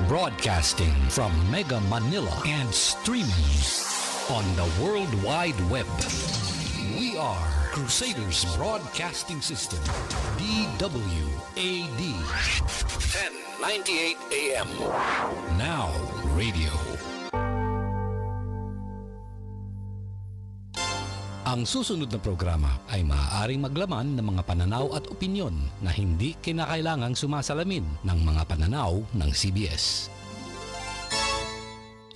Broadcasting from Mega Manila and streaming on the World Wide Web. We are Crusaders Broadcasting System, DWAD. 1098 AM. Now Radio. Ang susunod na programa ay maaaring maglaman ng mga pananaw at opinyon na hindi kinakailangang sumasalamin ng mga pananaw ng CBS.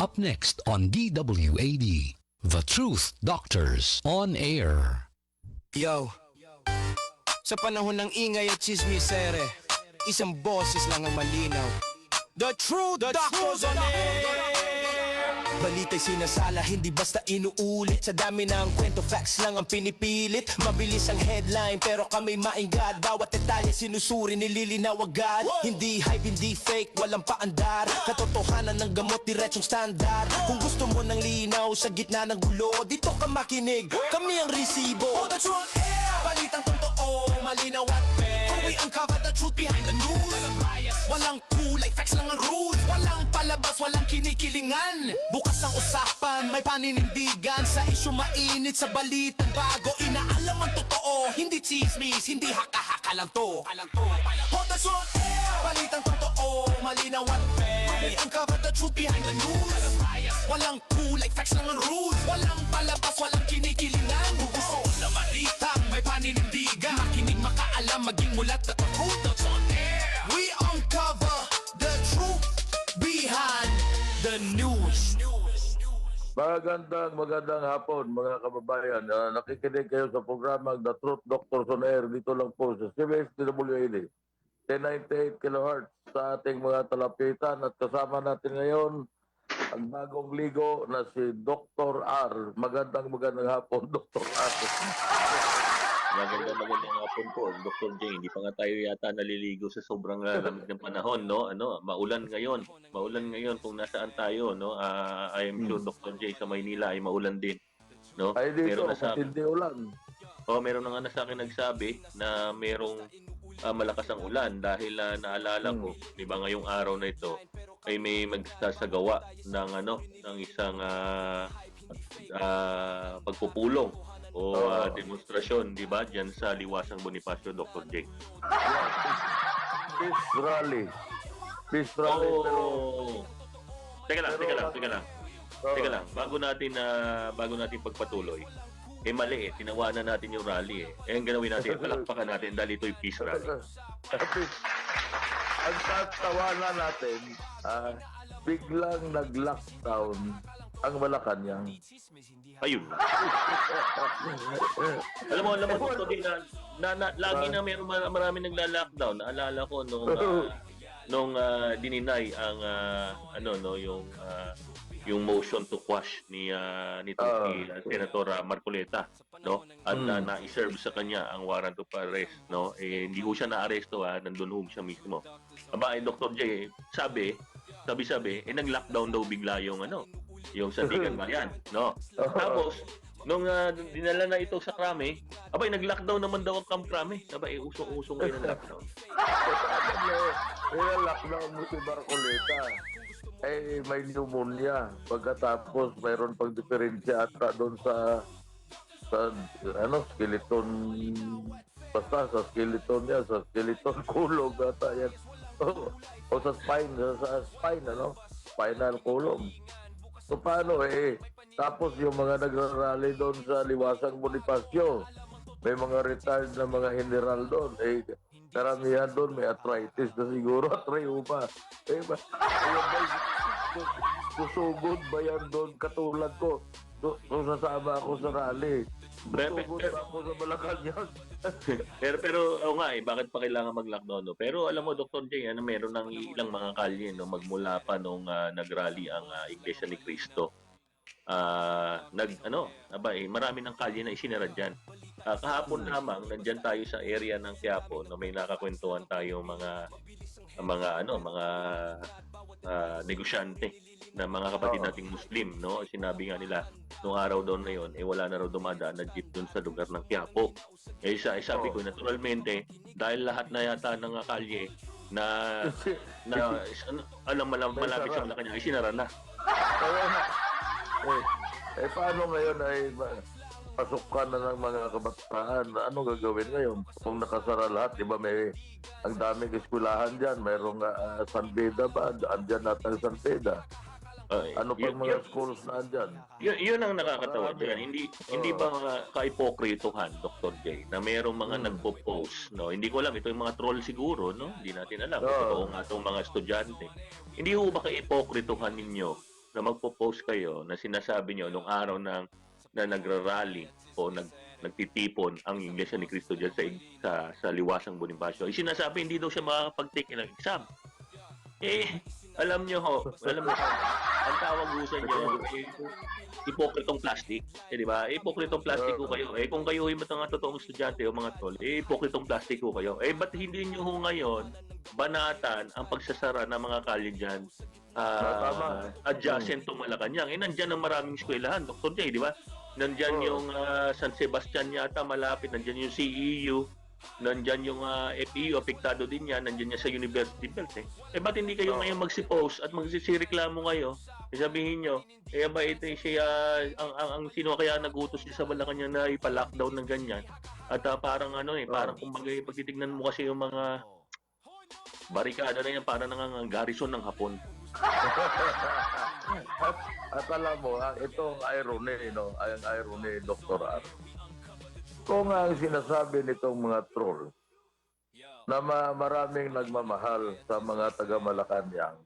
Up next on DWAD, The Truth Doctors on Air. Yo, sa panahon ng ingay at chismisere, isang boses lang ang malinaw. The Truth Doctors on Air. Balita'y sinasala, hindi basta inuulit. Sa dami ng kwento, facts lang ang pinipilit. Mabilis ang headline, pero kami mainggan. Bawat detalye sinusuri, nililinaw agad. Hindi hype, hindi fake, walang paandar. Katotohanan ng gamot, diretsong standard. Kung gusto mo ng linaw sa gitna ng gulo, dito ka makinig, kami ang resibo. Oh, the truth air, balitang totoo, malinaw at fair. Kung we uncover the truth behind the news. Walang kulay, facts lang ang rules. Walang palabas, walang kinikilingan. Bukas ang usapan, may paninindigan. Sa isyu mainit, sa balitang bago. Inaalam ang totoo, hindi chismis, hindi haka-haka lang to. Hold the truth air, balitang totoo, malinaw at fair. We uncover the truth behind the news. Walang kulay, facts lang ang rules. Walang palabas, walang kinikilingan. Gusto na balitang may paninindigan. Makinig, makaalam, maging mulat at truth on air. We uncover the truth behind the news. Magandang hapon mga kababayan. Nakikinig kayo sa programang The Truth Doctors on Air. Dito lang po sa CBS DWAD 1098 kHz sa ating mga talapitan. At kasama natin ngayon ang bagong ligo na si Dr. R. Magandang hapon, Dr. R. Magandang hapon po, Dr. J. Hindi pa nga tayo yata naliligo sa sobrang lamig ng panahon, no? Maulan ngayon kung nasaan tayo, no? I am sure Dr. J sa Maynila ay maulan din, no? Ay dito, na matindi ulan. meron na nga sa akin nagsabi na merong malakas ang ulan dahil naalala ko, 'di ba, ngayong araw na ito ay may magsasagawa ng isang pagpupulong o demonstrasyon, di ba, diyan sa Liwasang Bonifacio, Dr. J. Peace rally. Pero Teka lang. Bago natin pagpatuloy, mali tinawanan natin yung rally ang gagawin natin, palakpakan natin dahil ito'y peace rally. Ang tatawanan natin, biglang nag-lockdown ang Malacanang. Ayun. alam mo Dr. J, na lagi na marami nagla-lockdown. Naalala ko nung dininay ang yung motion to quash ni Senator Marcoleta, no? At na-serve sa kanya ang warrant of arrest, no? Hindi ho siya na-aresto, nandun ho siya mismo. Dr. J, sabi, nag-lockdown daw bigla yung Sandigan Bayan, no? Tapos nung dinala na ito sa Krame, nag-lockdown naman daw ang Camp Krame. Usong-usong kayo ng lockdown. Lockdown mo si Marcoleta. May pneumonia. Pagkatapos, mayroon pang diferensya ata doon sa skeleton. Basta sa skeleton niya, sa skeleton kulog ata yan. O sa spine, spinal column. So paano tapos yung mga nagrarally doon sa Liwasang Bonifacio, may mga retired na mga general doon, karamihan doon may arthritis na siguro at rheuma. Susugod ba yan doon katulad ko? Kung sasama ako sa rally, susugod ako sa Malacanang. pero bakit pa kailangan mag-lockdown, no? Pero alam mo, Dr. J, meron ng ilang mga kalye, no, magmula pa nung nag-rally ang Iglesia ni Cristo. Marami ng kalye na isinara dyan. Kahapon lamang, nandyan tayo sa area ng Quiapo, na may nakakwentuhan tayo mga negosyante na mga kapatid nating Muslim, no? Sinabi nga nila nung araw doon na yon, wala na raw dumadaan na jeep doon sa lugar ng Quiapo. Sabi ko, naturalmente, dahil lahat na yata ng kalye na malapit sa Malacanang ay sinara na. Kaya nga, paano ngayon ay pasok ka na ng mga kabataan? Ano gagawin ngayon? Kung nakasara lahat, di ba may ang daming eskwelahan dyan, mayroong San Beda ba? Andyan natin San Beda. Ano pang mga schools na andyan? Yun ang nakakatawa dyan. Hindi ba ka-ipokritohan, Dr. J, na mayroong mga nagpo-post, no? Hindi ko alam, ito yung mga troll siguro, no? Hindi natin alam. Ito nga itong mga estudyante. Hindi ho ba ka-ipokritohan ninyo na magpo-post kayo na sinasabi nyo nung araw na nagra-rally o nagtitipon ang Iglesia ni Cristo dyan sa Liwasang Bonifacio? Sinasabi hindi daw siya makakapag-take ng exam. Alam nyo ho, ang tawag ho sa inyo, hipokritong plastic. Di ba? Hipokritong plastic ho kayo. Kung kayo ay mga totoong estudyante o mga tol, hipokritong plastic ho kayo. Ba't hindi nyo ho ngayon banatan ang pagsasara ng mga kalye dyan adjacent to Malacanang? Nandyan ang maraming eskwelahan, Dr. J, di ba? Nandyan yung San Sebastian yata malapit, nandyan yung CEU, nandyan yung FEU, apektado din yan, nandyan niya sa University Belt. Ba't hindi kayo ngayon magsipose at magsisireklamo kayo? Sabihin nyo, ba ito siya, ang sino kaya nagutos niya sa Malacanang na ipa-lockdown ng ganyan? At parang parang kumbaga pagtitignan mo kasi yung mga barikada na yan, parang garrison ng Hapon. at alam mo, itong irony, ang irony, Dr. R. Kung ang sinasabi nitong mga troll na maraming nagmamahal sa mga taga-Malacanang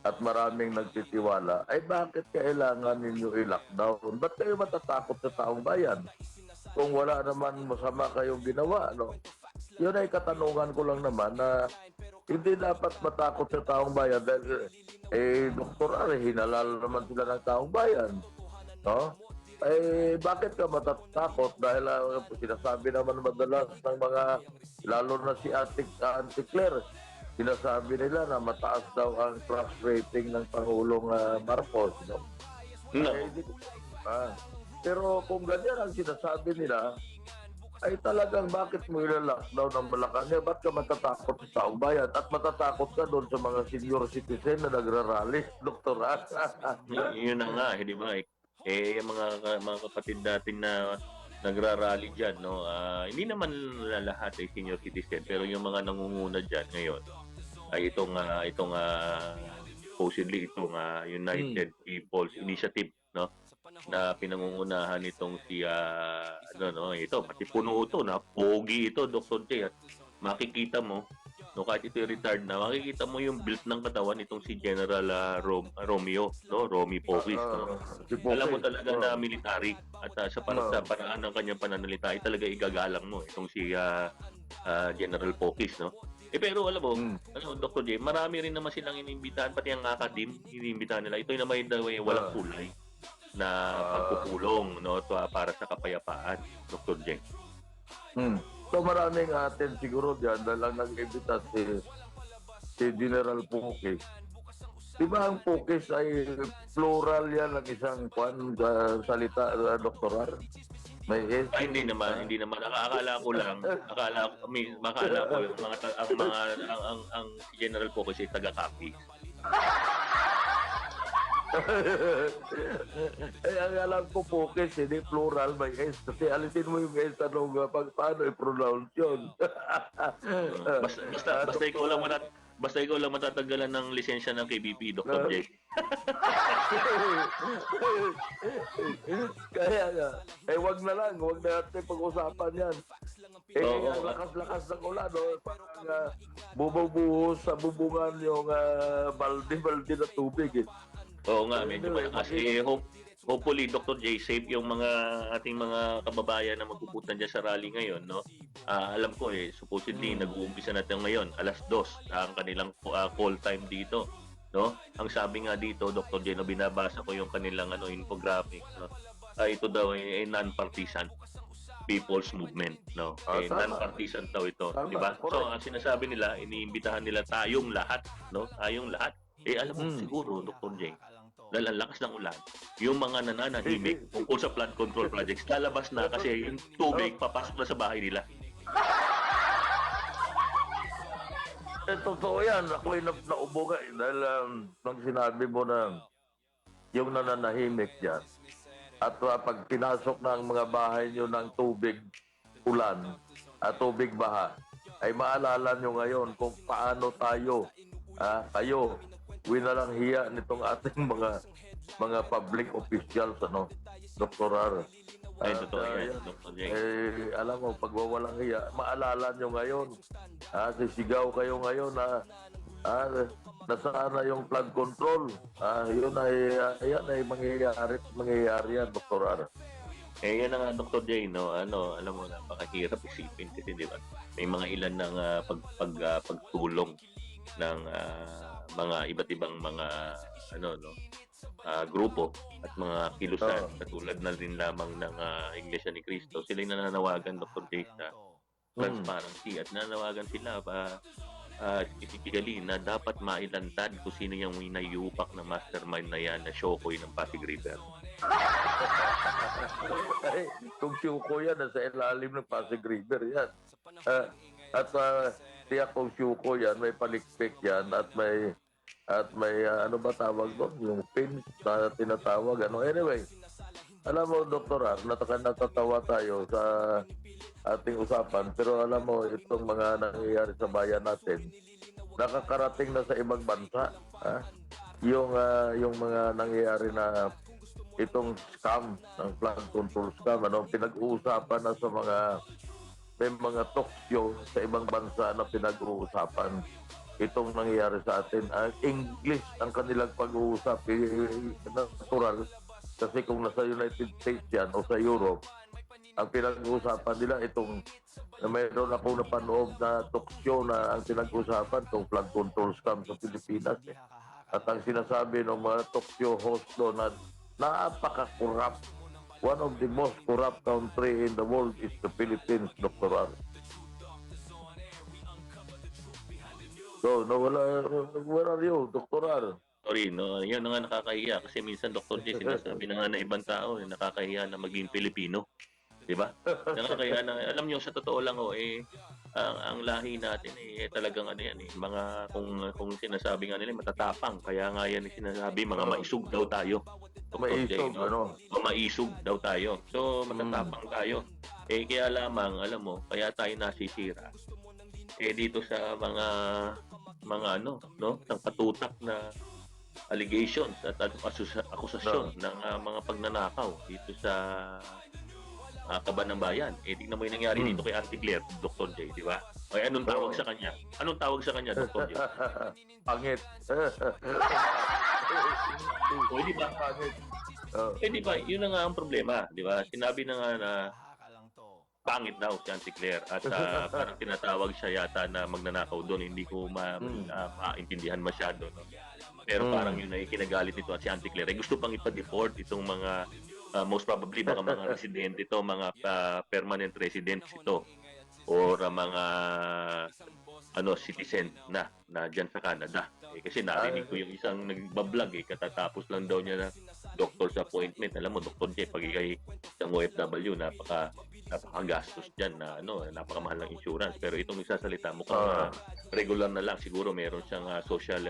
at maraming nagtitiwala, ay bakit kailangan ninyo i-lockdown? Ba't kayo matatakot sa taong bayan? Kung wala naman masama kayong ginawa, Yun ay katanungan ko lang naman na hindi dapat matakot sa taong bayan dahil Dr. R, hinalal naman sila ng taong bayan. No? Bakit ka matatakot? Dahil sinasabi naman madalas ng mga, lalo na si Auntie Claire, sinasabi nila na mataas daw ang trust rating ng Pangulong Marcos. No? Pero kung ganyan ang sinasabi nila, ay talagang bakit mo ila-lockdown ng Malacanang? Ba't ka matatakot sa taong bayan? At matatakot ka doon sa mga senior citizen na nagrarally, Dr. At. Yun na nga, di ba? Yung mga kapatid natin na nagrarally dyan, no? Hindi naman lahat ay senior citizen, pero yung mga nangunguna dyan ngayon ay itong supposedly itong United People's Initiative, no? Na pinangungunahan itong si ito pati puno ito na pogi ito, Dr. J, at makikita mo kahit ito retired na, makikita mo yung build ng katawan itong si General Romeo, Romy Pokis, alam mo talaga na military at sa paraan ng kanyang pananalita ay talaga igagalang mo itong si General Pokis, pero alam mo, Dr. J, marami rin naman silang inimbitahan, pati ang academe inimbitahan nila. Ito yung naman walang kulay na pagpupulong para sa kapayapaan, Dr. J. So maraming atin siguro diyan dahil lang nag-imbita si General Pokis. Diba ang Pokis ay plural yan ng isang salita, Dr. R? May S? Ay, hindi naman. Akala ko ang General Pokis ay taga-copy. Ang alam ko Pokis, hindi plural, may S. Kasi alisin mo yung S, paano i-pronounce yun? Basta ikaw lang matatanggalan ng lisensya ng KBP, Dr. J. Kaya nga, wag na natin pag-usapan yan. Ang lakas-lakas ng ulan, parang bububuhos sa bubungan yung balde na tubig. Oo nga, medyo malakas. Hopefully, Dr. J, safe yung ating mga kababayan na magpupunta dyan sa rally ngayon, alam ko supposedly nag-uumpisa natin ngayon, 2:00 ang kanilang call time dito, Ang sabi nga dito, Dr. J, binabasa ko yung kanilang infographic, ito daw ay non-partisan people's movement, non-partisan daw ito, di ba? So, ang sinasabi nila, iniimbitahan nila tayong lahat, Tayong lahat. Alam mo siguro, Dr. J, dahil ang lakas ng ulan, yung mga nananahimik tungkol sa flood control projects, lalabas na kasi yung tubig papasok na sa bahay nila. totoo yan. Ako'y naubo ka. Dahil nung sinabi mo na yung nananahimik dyan. At pag pinasok ng mga bahay nyo ng tubig ulan at tubig baha, ay maalala nyo ngayon kung paano tayo, kayo, winalang hiya nitong ating mga public officials, Dr. R. Ay, totoo yan, Dr. J. Alam mo, pag walang hiya, maalala nyo ngayon, sisigaw kayo ngayon na nasaan na yung flood control. Yan ay mangyayari yan, Dr. R. Yan na nga, Dr. J, no? Alam mo, napakahirap isipin kasi, di ba? May mga ilan ng pagtulong ng mga iba't ibang mga grupo at mga kilusan katulad na rin lamang ng Iglesia ni Cristo. Sila yung nananawagan, Dr. J, sa transparency at nananawagan sila specifically na dapat mailantad kung sino yung inayupak na mastermind na yan na Shokoy ng Pasig River. Ay, kung Syuko yan, nasa ilalim ng Pasig River yan. Tiyak kung Syuko yan, may palikpik yan at may ano ba tawag doon? Yung pins na tinatawag. Anyway, alam mo, Dr. R, natatawa tayo sa ating usapan. Pero alam mo, itong mga nangyayari sa bayan natin, nakakarating na sa ibang bansa. Yung mga nangyayari na itong scam, ng flood control scam, pinag-uusapan na sa may mga talk show sa ibang bansa na pinag-uusapan itong nangyayari sa atin. English ang kanilang pag-uusap, natural. Kasi kung nasa United States yan o sa Europe, ang pinag-uusapan nila itong mayroon akong napanood na talk show na ang pinag-uusapan itong flood control scam sa Pilipinas. At ang sinasabi ng mga talk show host doon na napaka-corrupt. One of the most corrupt country in the world is the Philippines, Dr. R. So, where are you, Dr. R? Sorry, no, yun na nga nakakahiya kasi minsan, Dr. J, sinasabi na nga na ibang tao, nakakahiya na maging Pilipino. Di ba? Nakakahiya na, alam nyo, sa totoo lang, ang lahi natin, talagang mga, kung sinasabi nga nila, matatapang. Kaya nga yan sinasabi, mga maisug daw tayo. Dr. J, no? Maisug daw tayo. So, matatapang tayo. Kaya lamang, alam mo, kaya tayo nasisira. Dito sa mga ng patutak na allegations at akusasyon ng mga pagnanakaw dito sa Kaban ng Bayan. Tingnan mo yung nangyari dito kay Auntie Claire, Dr. J, di ba? Anong tawag sa kanya? Anong tawag sa kanya, Dr. J? Pangit. Di ba? Pangit. Di ba? Yun na nga ang problema, di ba? Sinabi na nga na pangit daw si Auntie Claire at parang tinatawag siya yata na magnanakaw doon. Hindi ko maintindihan masyado. No? Pero parang yun ay kinagalit nito at si Auntie Claire. Gusto pang ipa-deport itong mga most probably baka mga residente ito, mga permanent residents ito or mga citizen na dyan sa Canada. Kasi narinig ko yung isang nagbablog katatapos lang daw niya na doctor's appointment. Alam mo, Dr. J, pag ikay isang OFW, napakagastos dyan na napakamahal ng insurance. Pero itong isasalita mo regular na lang, siguro meron siyang social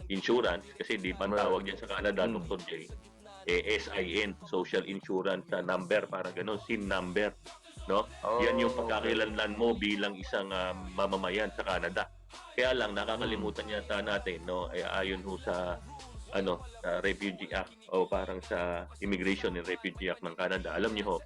insurance kasi di pa tawag dyan sa Canada, Dr. J. SIN, Social Insurance number, parang gano'n, SIN number. No? Yan yung pagkakakilanlan mo bilang isang mamamayan sa Canada. Kaya lang nakakalimutan yata natin, ayon ho sa Refugee Act o parang sa Immigration and Refugee Act ng Canada. Alam niyo ho,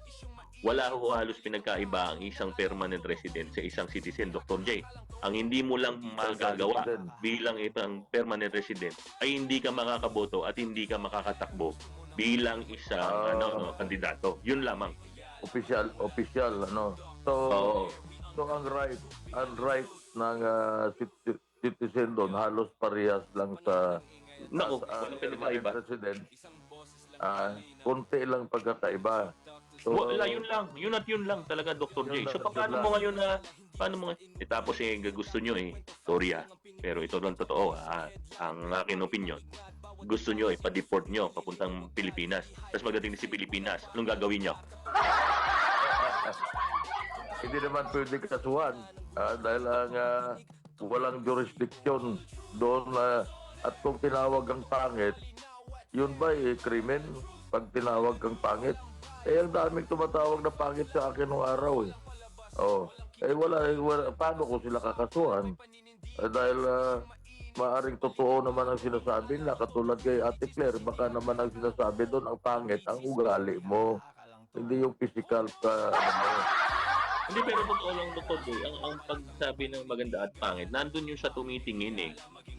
wala ho halos pinagkaiba ang isang permanent resident sa isang citizen, Dr. J. Ang hindi mo lang magagawa bilang isang permanent resident ay hindi ka makakaboto at hindi ka makakatakbo bilang isang kandidato. Yun lamang. Official, So ang right ng citizen doon halos parehas lang sa pinagkaiba. President. Konti lang pagkakaiba. So, wala, yun lang. Yun at yun lang talaga, Dr. J. So, paano mo ngayon tapos gusto nyo sorry pero ito lang totoo, ang aking opinion. Gusto nyo pa-deport nyo papuntang Pilipinas. Tapos magdating si Pilipinas, anong gagawin nyo? Hindi naman pwede kasuhan dahil ang walang jurisdiction doon at kung tinawag ang pangit, yun ba krimen? Pag tinawag kang pangit? Ang daming tumatawag na pangit sa akin nung araw eh. Oh, wala, paano ko sila kakasuhan? Dahil maaring totoo naman ang sinasabi nila, katulad kay Ate Claire, baka naman ang sinasabi doon ang pangit, ang ugali mo. Hindi yung physical ka, Hindi, pero totoo lang, Dr. J, ang pagsabi ng maganda at pangit, nandun yung sa tumitingin eh.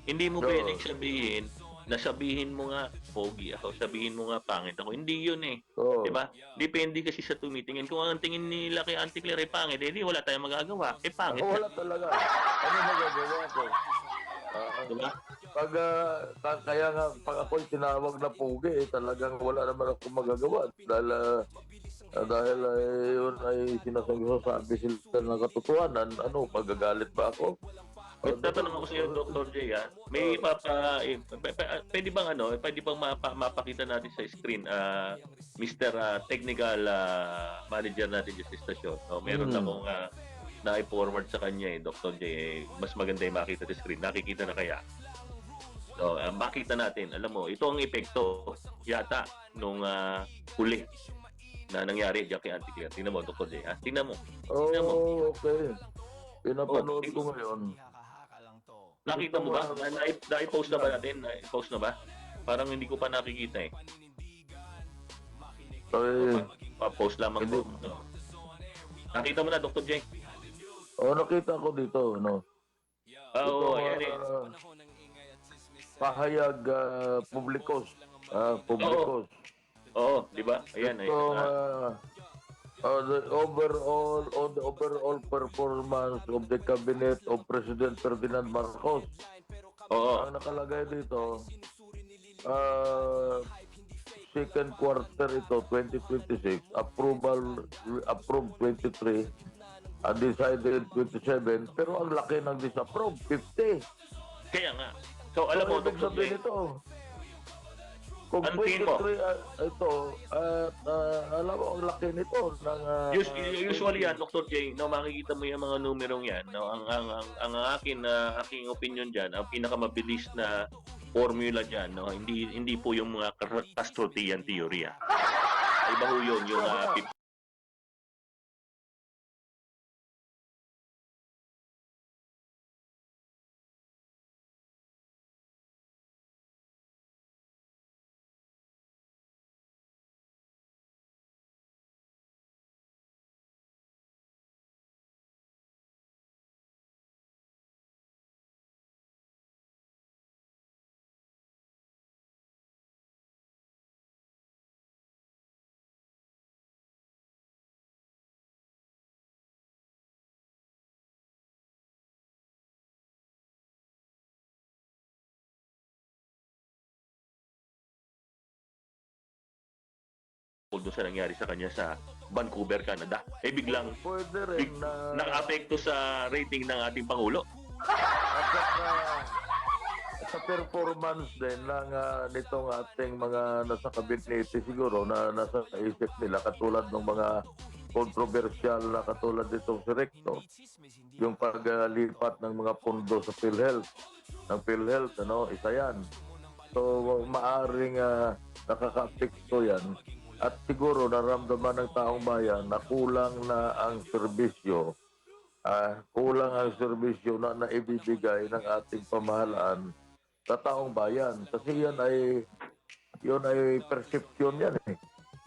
Hindi mo Oo. pwedeng sabihin na sabihin mo nga pogi ako, sabihin mo nga pangit ako. Hindi yun eh. Oo. Diba? Depende kasi sa tumitingin. Kung ang tingin nila kay Auntie Claire ay pangit, eh di wala tayong magagawa. Eh pangit. Wala talaga. Ano magagawa ko? Diba? Kaya nga, pag ako'y tinawag na pugi, talagang wala naman ako magagawa. Dahil yun ay sinasabi sila ng katotohanan, magagalit ba ako? Tatanong ako sa iyo, Dr. J, may pwede bang mapakita natin sa screen, Mr. Technical Manager natin dyan sa stasyon. Meron akong na-forward sa kanya Dr. J, mas maganda yung makita sa screen. Nakikita na kaya? So, makita natin, alam mo, ito ang epekto yata nung huli na nangyari diyan kay Auntie Claire. Tingnan mo, Dr. J, ha? Tingnan mo. Tingnan mo. Okay. Pinapanood ko ngayon. Nakita mo ba? Na-post na ba natin? Na-post na ba? Parang hindi ko pa nakikita eh. Pa-post lamang ko. Nakita mo na, Dr. J? Nakita ko dito, Oo, yan eh. Pahayag publikos. Publikos. Oo, di ba? Ayan eh. The overall performance of the cabinet of President Ferdinand Marcos. Oo. Ang nakalagay dito, second quarter ito, 2026, approved 23, undecided 27, pero ang laki ng disapprove, 50. Kaya nga. So, alam mo, ibig Dr. sabihin J, ito, kung Ang tingin mo? 23, ito, alam mo, ang laki nito. usually yan, Dr. J, makikita mo yung mga numerong yan. Ang aking opinion dyan, ang pinakamabilis na formula dyan, hindi po yung mga Castrotian theory. Iba ho yun, yung doon sa nangyari sa kanya sa Vancouver, Canada. Biglang Pwede rin na... nang-apekto sa rating ng ating Pangulo. At saka, sa performance din ng nitong ating mga nasa kabinete siguro na nasa isip nila katulad ng mga kontrobersyal na katulad nitong si Recto, yung paglipat ng mga pondo sa PhilHealth, ng PhilHealth, isa yan. So, maaring nakaka-apekto yan. At siguro naramdaman ng taong bayan na kulang na ang serbisyo, na naibibigay ng ating pamahalaan sa taong bayan. Kasi yun ay perception yan eh.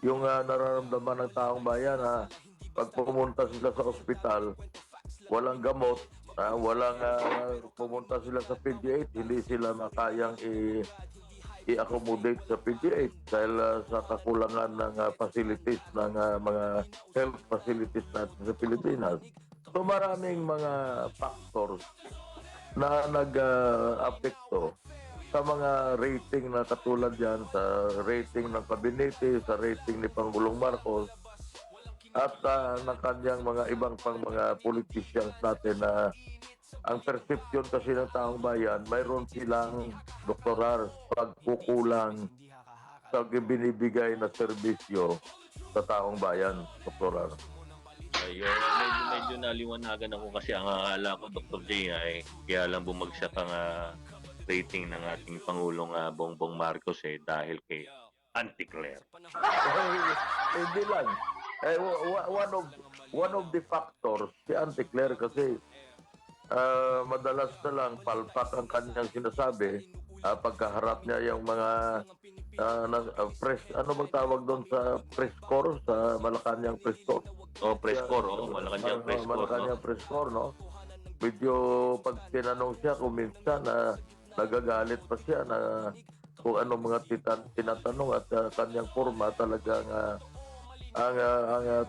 Yung nararamdaman ng taong bayan na pag pumunta sila sa ospital, walang gamot, pumunta sila sa PG8, hindi sila makayang i-accommodate sa PG8 dahil sa kakulangan ng facilities ng mga health facilities natin sa Pilipinas. So maraming mga factors na nag-apekto sa mga rating na katulad yan, sa rating ng kabinete, sa rating ni Pangulong Marcos, at ng kanyang mga ibang pang mga politicians natin na ang perception kasi ng taong bayan, mayroon silang doktoral pagkukulang sa binibigay na serbisyo sa taong bayan, doktoral. Ayun, medyo naliwanagan ako kasi ang akala ko, Dr. J, ay kaya lang bumagsak ang rating ng ating Pangulong Bongbong Marcos dahil kay Auntie Claire. Hindi lang. One of the factors, si Auntie Claire kasi madalas na lang palpak ang kanyang sinasabi pagkaharap niya yung mga press, ano bang tawag doon sa press corps, sa Malacanang press corps? Press corps, Malacanang press corps, Malacanang press corps, no? Medyo pag tinanong siya kung minsan nagagalit pa siya na kung ano mga tinatanong at kanyang forma talagang ang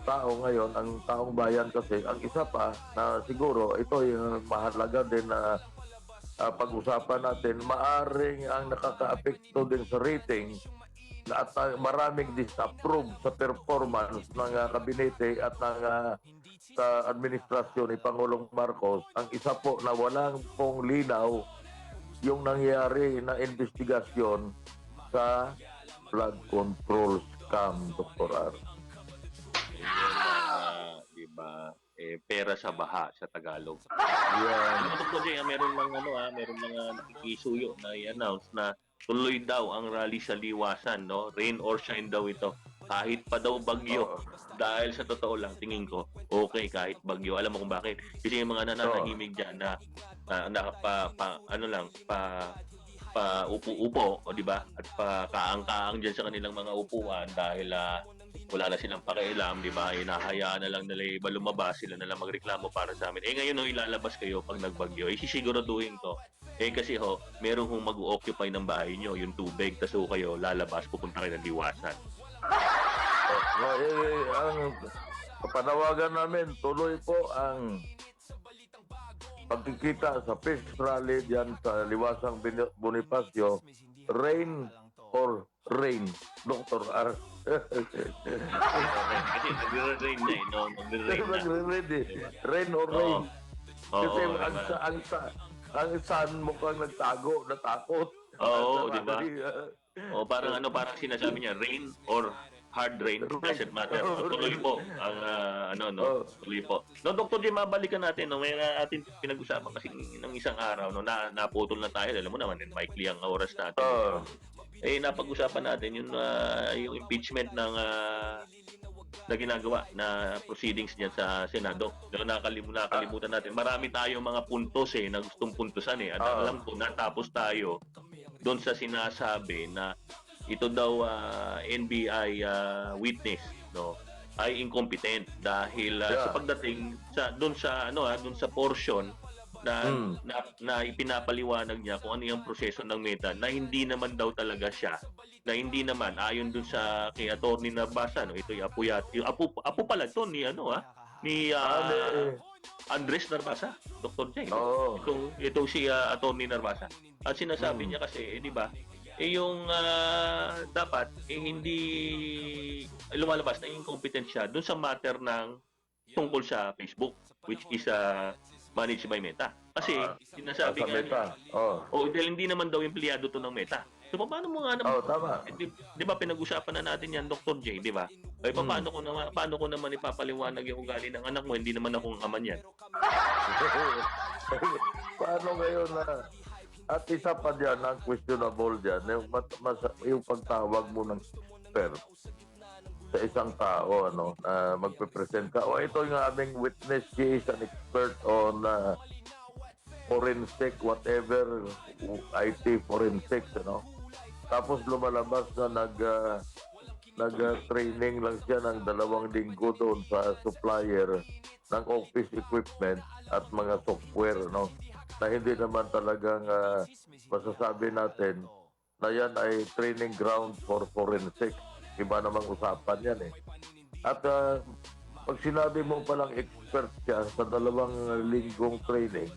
tao ngayon, ang taong bayan kasi, ang isa pa na siguro ito yung mahalaga din na pag-usapan natin, maaring ang nakaka-apekto din sa rating at maraming disapprove sa performance ng kabinete at ng sa administrasyon ni Pangulong Marcos. Ang isa po na walang pong linaw yung nangyari na investigasyon sa flood control scam, Dr. R. Diba? Pera sa baha sa Tagalog. Yan. Dr. J, meron mga nakikisuyo na i-announce na tuloy daw ang rally sa liwasan, no? Rain or shine daw ito. Kahit pa daw bagyo. Dahil sa totoo lang, tingin ko, okay kahit bagyo. Alam mo kung bakit? Kasi yung mga nananahimik dyan na upo-upo, o di ba? At kaang-kaang dyan sa kanilang mga upuan dahil wala na silang pakialam, di ba? Hinahayaan na lang nila iba lumabas, sila na lang magreklamo para sa amin. Ngayon ilalabas kayo pag nagbagyo. Sisiguraduhin ko. Kasi meron hong mag-occupy ng bahay nyo, yung tubig, tas kayo lalabas, pupunta kayo ng liwasan. Ang panawagan namin, tuloy po ang pagkikita sa peace rally diyan sa Liwasang Bonifacio, rain or rain, Dr. R. Kasi nagre-rain na no? Nagre-rain na. Rain or rain. Kasi ang sun mukhang nagtago, natakot. Oo, di ba? Parang sinasabi niya, rain or hard rain, doesn't matter. Tuloy po ang tuloy po. No, Dr. J, mabalikan natin, no? May atin pinag-usapan kasi ng isang araw, no, naputol na tayo. Alam mo naman, maikli ang oras natin. Napag-usapan natin yung impeachment ng na ginagawa na proceedings diyan sa Senado. Nakalimutan natin. Marami tayong mga puntos na gustong puntusan At alam ko natapos tayo doon sa sinasabi na ito daw NBI witness, no, ay incompetent dahil sa pagdating doon sa portion na ipinapaliwanag niya kung ano yung proseso ng Meta na hindi naman daw talaga siya, na hindi naman ayon doon sa kay Attorney Narbasa, no, ito yung apo pala to ni Andres Narbasa, Dr. J. Itong si Attorney Narbasa. At sinasabi niya kasi, di ba, yung dapat hindi lumalabas na incompetent siya doon sa matter ng tungkol sa Facebook, which is managed by Meta. Kasi sinasabi nga niya, dahil hindi naman daw empleyado to ng Meta. So paano mo nga naman? Tama. Di ba pinag-usapan na natin yan, Dr. J, di ba? Paano ko naman ipapaliwanag yung ugali ng anak mo? Hindi naman akong ama niyan. Paano ngayon na at isa pa dyan, ang questionable dyan, yung pagtawag mo ng expert sa isang tao, na magpe-present ka. Ito yung aming witness, she is an expert on forensic, whatever, IT forensics, Tapos lumalabas na nag-training lang siya ng 2 linggo doon sa supplier ng office equipment at mga software, na hindi naman talagang masasabi natin na yan ay training ground for forensic. Iba namang usapan yan At pag sinabi mo palang expert siya sa 2 linggong training,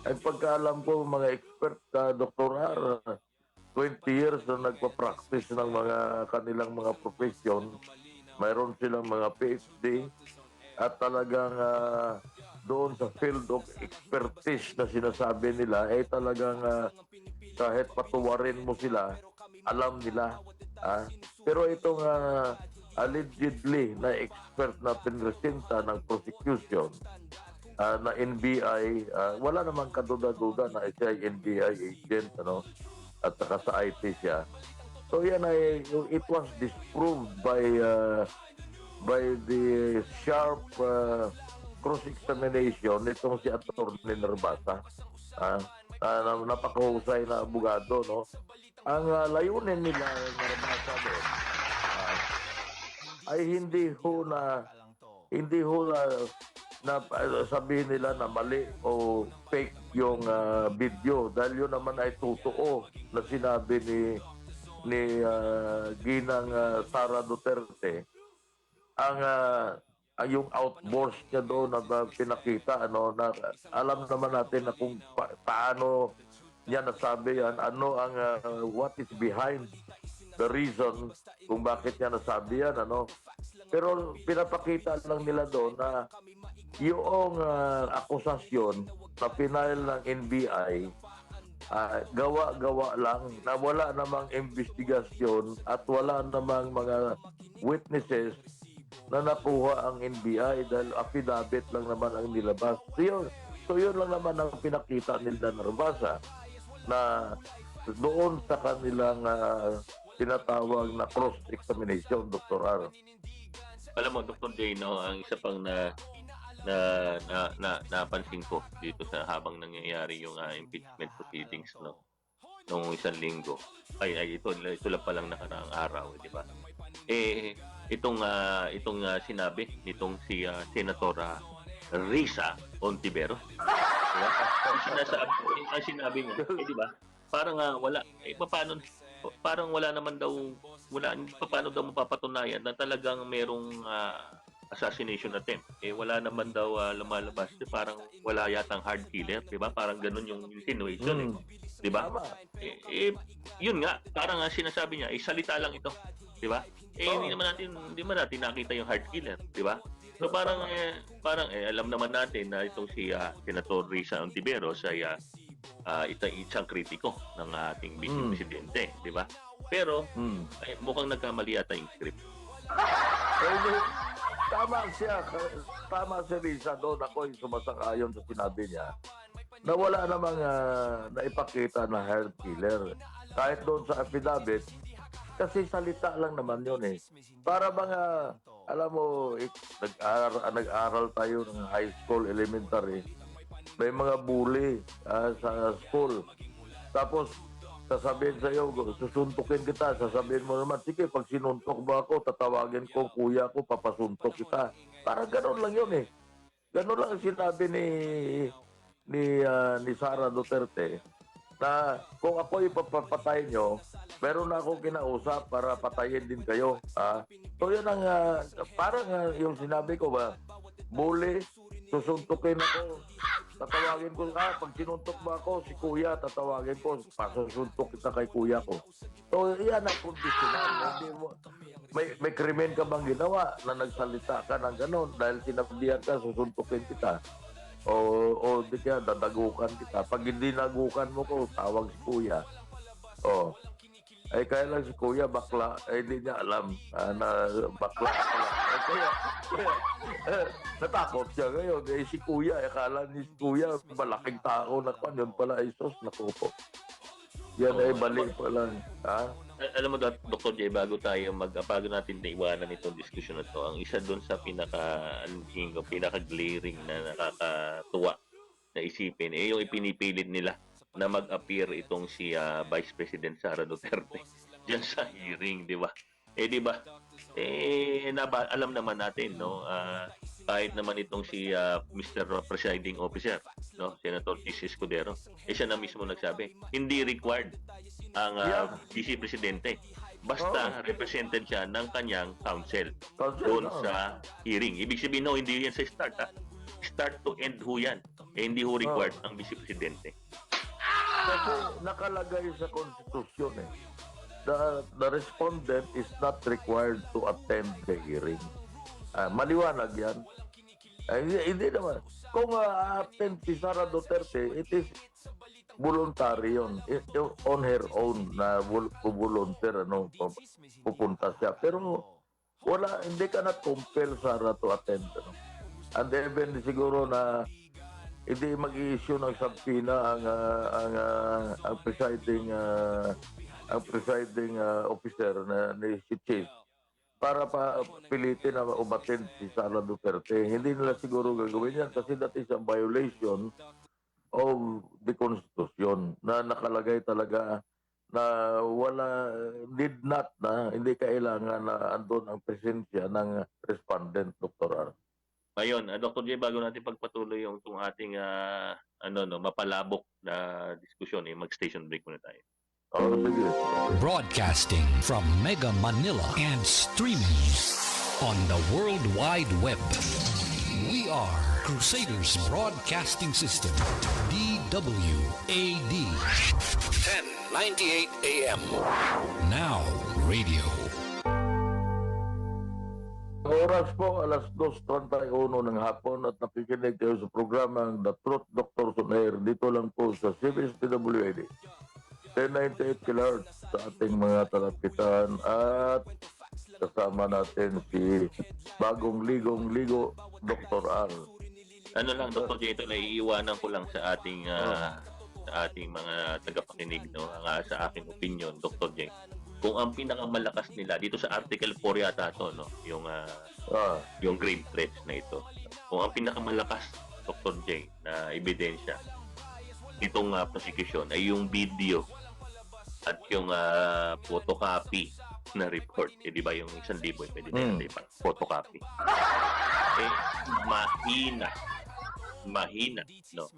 ay pagkaalam ko mga expert ka, Dr. R, 20 years na nagpa-practice ng mga kanilang mga profession, mayroon silang mga PhD, at talagang doon sa field of expertise na sinasabi nila, talagang kahit patuwarin mo sila, alam nila. Pero itong allegedly na expert na pinresenta ng prosecution na NBI, wala namang kaduda-duda na siya ay NBI agent, at saka sa IT siya. So yan ay, it was disproved by the sharp cross-examination nitong si Atty. Nervasa. Napakahusay na abogado, no? Ang layunin nila, Nervasa doon, ay hindi ho na sabihin nila na mali o fake yung video, dahil yun naman ay totoo na sinabi ni Ginang Sara Duterte. Ang yung outburst niya doon na pinakita, na alam naman natin na kung paano niya nasabi yan, what is behind the reason kung bakit niya nasabi yan, Pero pinapakita lang nila doon na yung akusasyon na final ng NBI, gawa-gawa lang, na wala namang investigasyon at wala namang mga witnesses na nakuha ang NBI dahil affidavit lang naman ang nilabas. So yun lang naman ang pinakita nila Nervasa na doon sa kanilang tinatawag na cross-examination, Dr. R. Alam mo, Dr. J, ang isa pang napansin ko dito sa habang nangyayari yung impeachment proceedings, noong isang linggo. Ito lang palang nakaraang araw, di ba? Itong sinabi nitong si Senator Risa Ontiveros. Diba? Ang sinabi niya, di ba? Parang wala. Parang wala naman daw, paano daw mapapatunayan na talagang merong assassination attempt. Wala naman daw lumalabas. Parang wala yatang hard killer, di ba? Parang ganun yung insinuation, di ba? Yun nga, parang sinasabi niya, salita lang ito, di ba? Hindi naman natin nakita yung hard killer, di ba? So parang alam naman natin na itong si Senator Risa Ontiveros ay isang kritiko ng ating Vice Presidente, di ba? Pero mukhang nagkamali yata yung script. Tama si Risa doon. Ako yung sumasang-ayon sa sinabi niya na wala namang naipakita na hard killer. Kahit doon sa affidavit, kasi salita lang naman yun eh. Para mga, alam mo, nag-aral tayo ng high school, elementary, may mga bully sa school. Tapos, sasabihin sa'yo, susuntukin kita. Sasabihin mo naman, sige, pag sinuntok mo ako, tatawagin ko kuya ko, papasuntok kita. Parang gano'n lang yun eh. Gano'n lang sinabi ni Sara Duterte na kung ako ipapatay nyo, meron na akong kinausap para patayin din kayo. So yun ang, parang yung sinabi ko ba, bully, susuntukin ako, tatawagin ko, pag sinuntok mo ako, si kuya, tatawagin ko, pasusuntok kita kay kuya ko. So yan ang kondisyonan. May krimen ka bang ginawa na nagsalita ka ng gano'n dahil sinabihan ka, susuntukin kita. O di kaya dadagukan kita. Pag hindi nagukan mo ko, tawag si kuya. Kaya lang si kuya bakla, hindi niya alam na bakla pala. Kaya natakot siya ngayon. Si kuya, akala ni si kuya, malaking tao na kwan. Yun pala ay sos, nakupo. Yan ay balik pala. Alam mo, Dr. J, bago natin naiwanan itong diskusyon na to, ang isa doon sa pinaka-glaring na nakakatuwa na isipin, yung ipinipilit nila na mag-appear itong si Vice President Sara Duterte diyan sa hearing, di ba? Di ba? Alam naman natin, kahit naman itong si Mr. Presiding Officer, Senator Chis Escudero, siya na mismo nagsabi, hindi required ang Vice Presidente. Basta represented siya ng kanyang counsel doon sa hearing. Ibig sabihin, hindi yan sa start. Start to end ho yan. Hindi ho required ang Vice Presidente. Kasi nakalagay sa konstitusyon the respondent is not required to attend the hearing. Maliwanag yan. Hindi naman. Kung attend si Sara Duterte, it is voluntary yun. On her own na volunteer, pupunta siya. Pero hindi ka na compel, Sara, to attend. Ano? And even siguro na hindi mag-i-issue ng subpoena ang presiding officer na ni si Chief para pa pilitin na umattend si Sara Duterte. Hindi nila siguro gagawin yan kasi that is a violation of the Constitution na nakalagay talaga na hindi kailangan na andun ang presensya ng respondent, Dr. R. Ayun, Dr. J, bago natin pagpatuloy yung itong ating mapalabok na diskusyon, mag-station break muna tayo. Oh, sige. Broadcasting from Mega Manila and streaming on the World Wide Web. We are Crusaders Broadcasting System, DWAD. 1098 AM. Now radio. Oras po, alas 2:31 ng hapon at nakikinig kayo sa programang The Truth Doctors on Air. Dito lang po sa CBS-DWAD. 1098 kHz sa ating mga talapitan at kasama natin si Bagong Ligong-Ligo, Dr. R. Ano lang, Dr. J, ito naiiwanan ko lang sa ating mga tagapakinig, no? Sa aking opinion, Dr. J. Kung ang pinakamalakas nila dito sa Article 4 yata to, no, yung grave threats na ito. Kung ang pinakamalakas, Dr. J, na ebidensya itong prosecution ay yung video at yung photocopy na report. Di ba yung 1,000 pwede na natin photocopy. Mahina, no.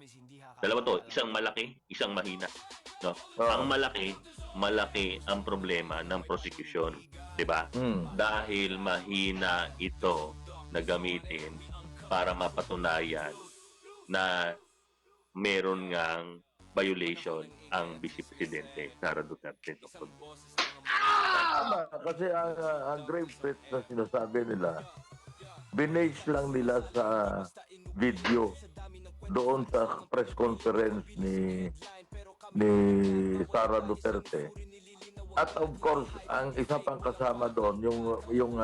Dalawa to, isang malaki, isang mahina, no. Ang malaki ang problema ng prosecution, 'di ba? Dahil mahina ito na gamitin para mapatunayan na meron ngang violation ang Vice Presidente Sara Duterte. Tama, kasi ang grave threat na sinasabi nila, binase lang nila sa video doon sa press conference ni Sara Duterte. At of course, ang isa pang kasama doon, yung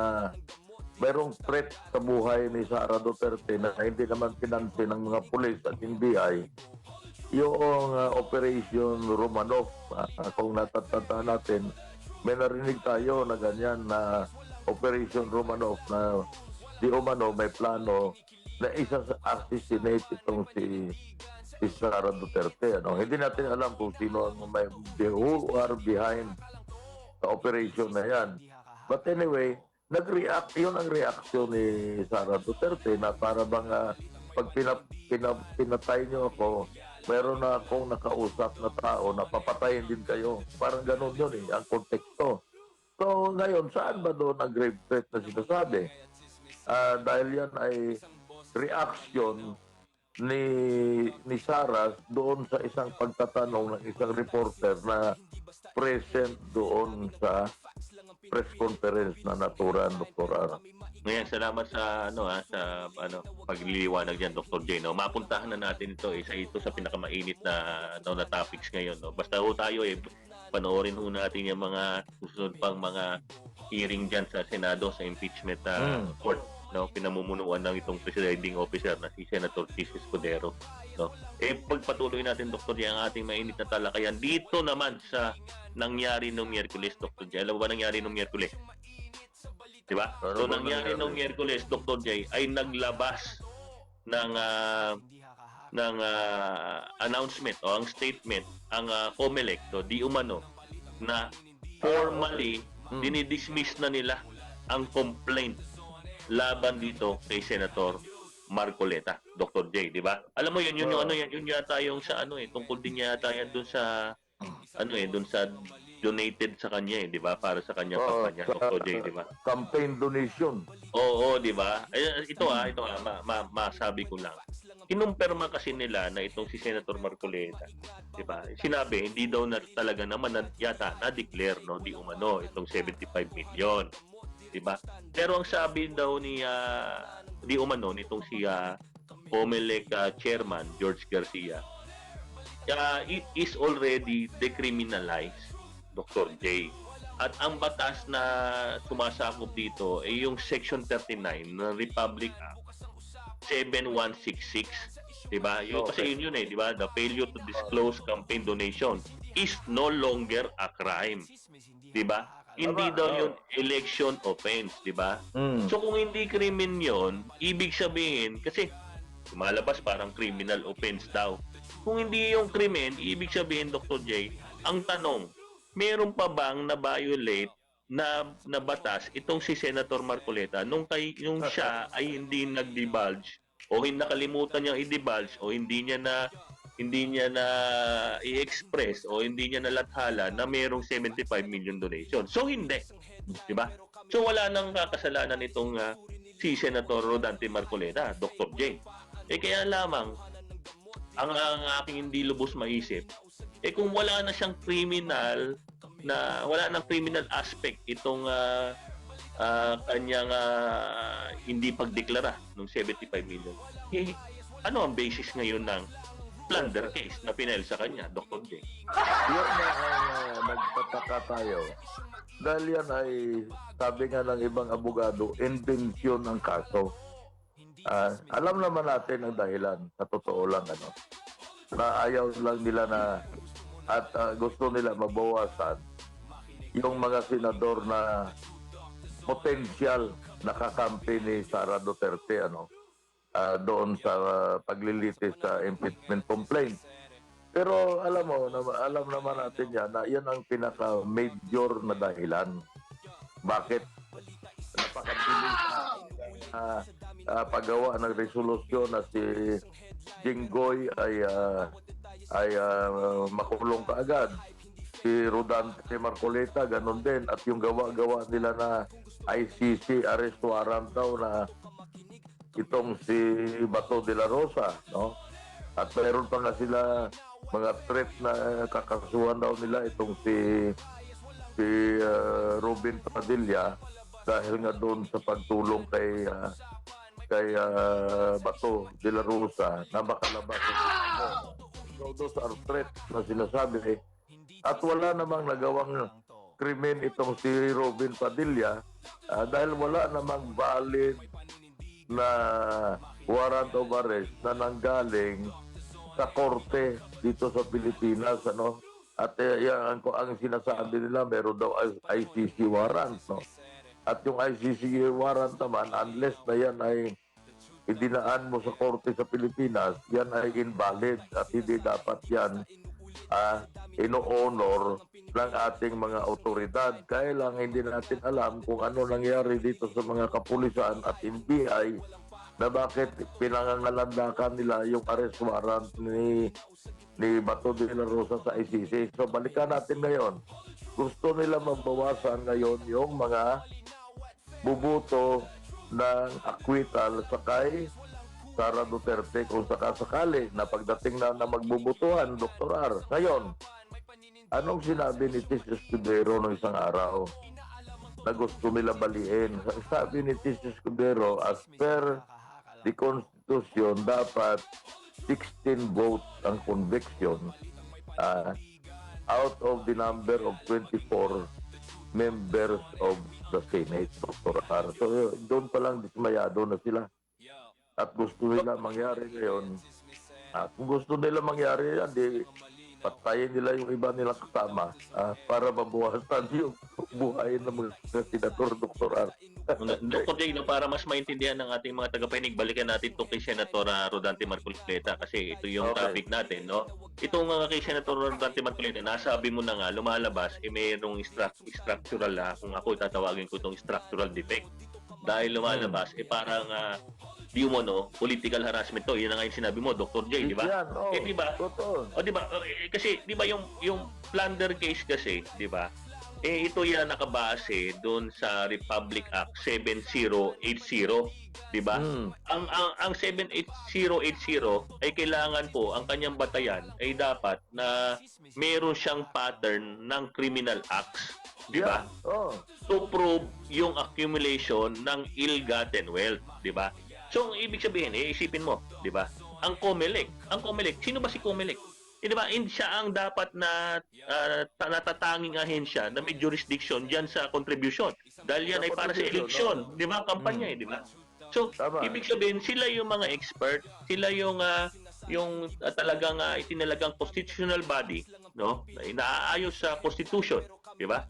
mayroong threat sa buhay ni Sara Duterte na hindi naman pinansin ng mga pulis at NBI, yung Operation Romanov. Kung natatanda natin, may narinig tayo na ganyan na Operation Romanov na di umano may plano na assassinate itong si Sara Duterte. Ano? Hindi natin alam kung sino ang who are behind sa operation na yan. But anyway, yun ang reaksyon ni Sara Duterte na para bang pag pinatay niyo ako, meron na akong nakausap na tao na papatayin din kayo. Parang ganun yun ang konteksto. So ngayon, saan ba doon ang grave threat na sinasabi? Dahil yan ay reaction ni Sara doon sa isang pagtatanong ng isang reporter na present doon sa press conference na naturan, Dr. Ara. Ngayon, salamat sa pagliliwanag diyan, Dr. J. No? Mapuntahan na natin ito sa pinakamainit na topics ngayon. No? Basta tayo panoorin natin yung mga susunod pang mga hearing diyan sa Senado sa impeachment court, no, pinamumunuan ng itong presiding officer na si Senator Chis Escudero, no. Pagpatuloy natin, Dr. J, ang ating mainit na talakayan dito naman sa nangyari nung Miyerkules, Dr. J. Alam mo ba nangyari nung Miyerkules? Di ba? So nangyari nung Miyerkules, Dr. J, ay naglabas ng announcement o ang statement ang COMELEC, so di umano na formally dinidismiss na nila ang complaint laban dito kay Senator Marcoleta, Dr. J, di ba? Alam mo yun yata yung sa tungkol din yata yan doon sa doon sa donated sa kanya di ba? Para sa kanyang kampanya, Dr. J, di ba? Campaign donation. Oo, di ba? Ito masabi ko lang. Kinumpirma kasi nila na itong si Senator Marcoleta, di ba? Sinabi hindi daw na talaga naman yata na-declare, no, di umano itong 75 million. Diba? Pero ang sabi daw ni di umano nitong si COMELEC chairman George Garcia, it is already decriminalized, Dr. J. At ang batas na sumasakop dito ay yung Section 39 ng Republic Act 7166, 'di ba? Yung kasi yun eh, 'di ba? The failure to disclose campaign donation is no longer a crime. 'Di ba? Hindi daw yun election offense, 'di ba? So kung hindi krimen 'yon, ibig sabihin kasi lumalabas parang criminal offense daw. Kung hindi yung krimen, ibig sabihin Dr. J, ang tanong, meron pa bang na-violate na batas itong si Senator Marcoleta nung siya ay hindi nag-divulge o hindi nakalimutan niyang i-divulge o hindi niya na i-express o hindi niya nalathala na mayroong 75 million donation. So hindi, 'di ba? So wala nang kakasalanan itong si Senator Rodante Marcoleta, Dr. J. Kaya lamang ang aking hindi lubos maisip kung wala na siyang wala nang criminal aspect itong kanyang hindi pagdeklara ng 75 million. Ano ang basis ngayon ng plunder case na pinail sa kanya, Dr. J? Yan na ang nagtataka tayo. Dahil yan ay, sabi nga ng ibang abogado, invensyon ng kaso. Alam naman natin ang dahilan, sa totoo lang, na ayaw lang nila na at gusto nila mabawasan yung mga senador na potensyal nakakampi ni Sara Duterte doon sa paglilitis sa impeachment complaint. Pero alam naman natin yan na yan ang pinaka-major na dahilan. Bakit napakabilis paggawa ng resolusyon na si Jinggoy ay makulong kaagad. Si Rodante Marcoleta, ganun din. At yung gawa-gawa nila na ICC arrest warrant daw na itong si Bato de la Rosa, no? At meron pa nga sila mga threat na kakasuhan daw nila itong si Robin Padilla dahil nga doon sa pagtulong kay Bato de la Rosa na makalabas sa so those are threats na sinasabi at wala namang nagawang krimen itong si Robin Padilla dahil wala namang valid na warrant of arrest na nanggaling sa korte dito sa Pilipinas, at ang sinasabi nila meron daw ICC warrant, at yung ICC warrant naman unless na yan ay idinaan mo sa korte sa Pilipinas, yan ay invalid at hindi dapat yan ino-honor ng ating mga otoridad. Kaya lang hindi natin alam kung ano nangyari dito sa mga kapulisan at NBI na bakit pinangangalandakan nila yung arrest warrant ni Bato de la Rosa sa ICC. So balikan natin ngayon. Gusto nila mabawasan ngayon yung mga bubuto ng acquittal sa kay Sara Duterte kung sakasakali na pagdating na magbubutuhan, Dr. R. Ngayon, anong sinabi ni Tis Escudero noong isang araw na gusto nila baliin? Sabi ni Tis Escudero, as per the Constitution, dapat 16 votes ang conviction out of the number of 24 members of the Senate, Dr. R. So, doon pa lang dismayado na sila. At gusto nila mangyari ngayon. Kung gusto nila mangyari yan, di patayin nila yung iba nilang kasama para mabuhasan yung buhay ng mga senador, Dr. R. Dr. J, para mas maintindihan ng ating mga tagapanig, balikan natin itong kay Senator Rodante Marcoleta kasi ito yung topic natin, no? Itong kay Senator Rodante Marcoleta, nasabi mo na nga, lumalabas, mayroong structural, kung ako tatawagin ko itong structural defect. Dahil lumalabas, parang political harassment to. Yan na nga yung sinabi mo, Dr. J, di ba? Di ba? Di ba? Kasi, di ba yung plunder case kasi, di ba? Ito yan nakabase doon sa Republic Act 7080, di ba? Ang 78080 ay kailangan po, ang kanyang batayan ay dapat na meron siyang pattern ng criminal acts, di ba? To prove yung accumulation ng ill-gotten wealth, di ba? So, ang ibig sabihin, isipin mo, di ba? Ang COMELEC, sino ba si COMELEC? di ba, siya ang dapat na natatanging ahensya na may jurisdiction diyan sa contribution. Dahil yan Sa ay para sa contribution, eleksyon, di ba, ang kampanya di ba? So, Tama. ibig sabihin, sila yung mga expert, sila yung talagang itinalagang constitutional body, no? Na inaayos sa constitution, di ba?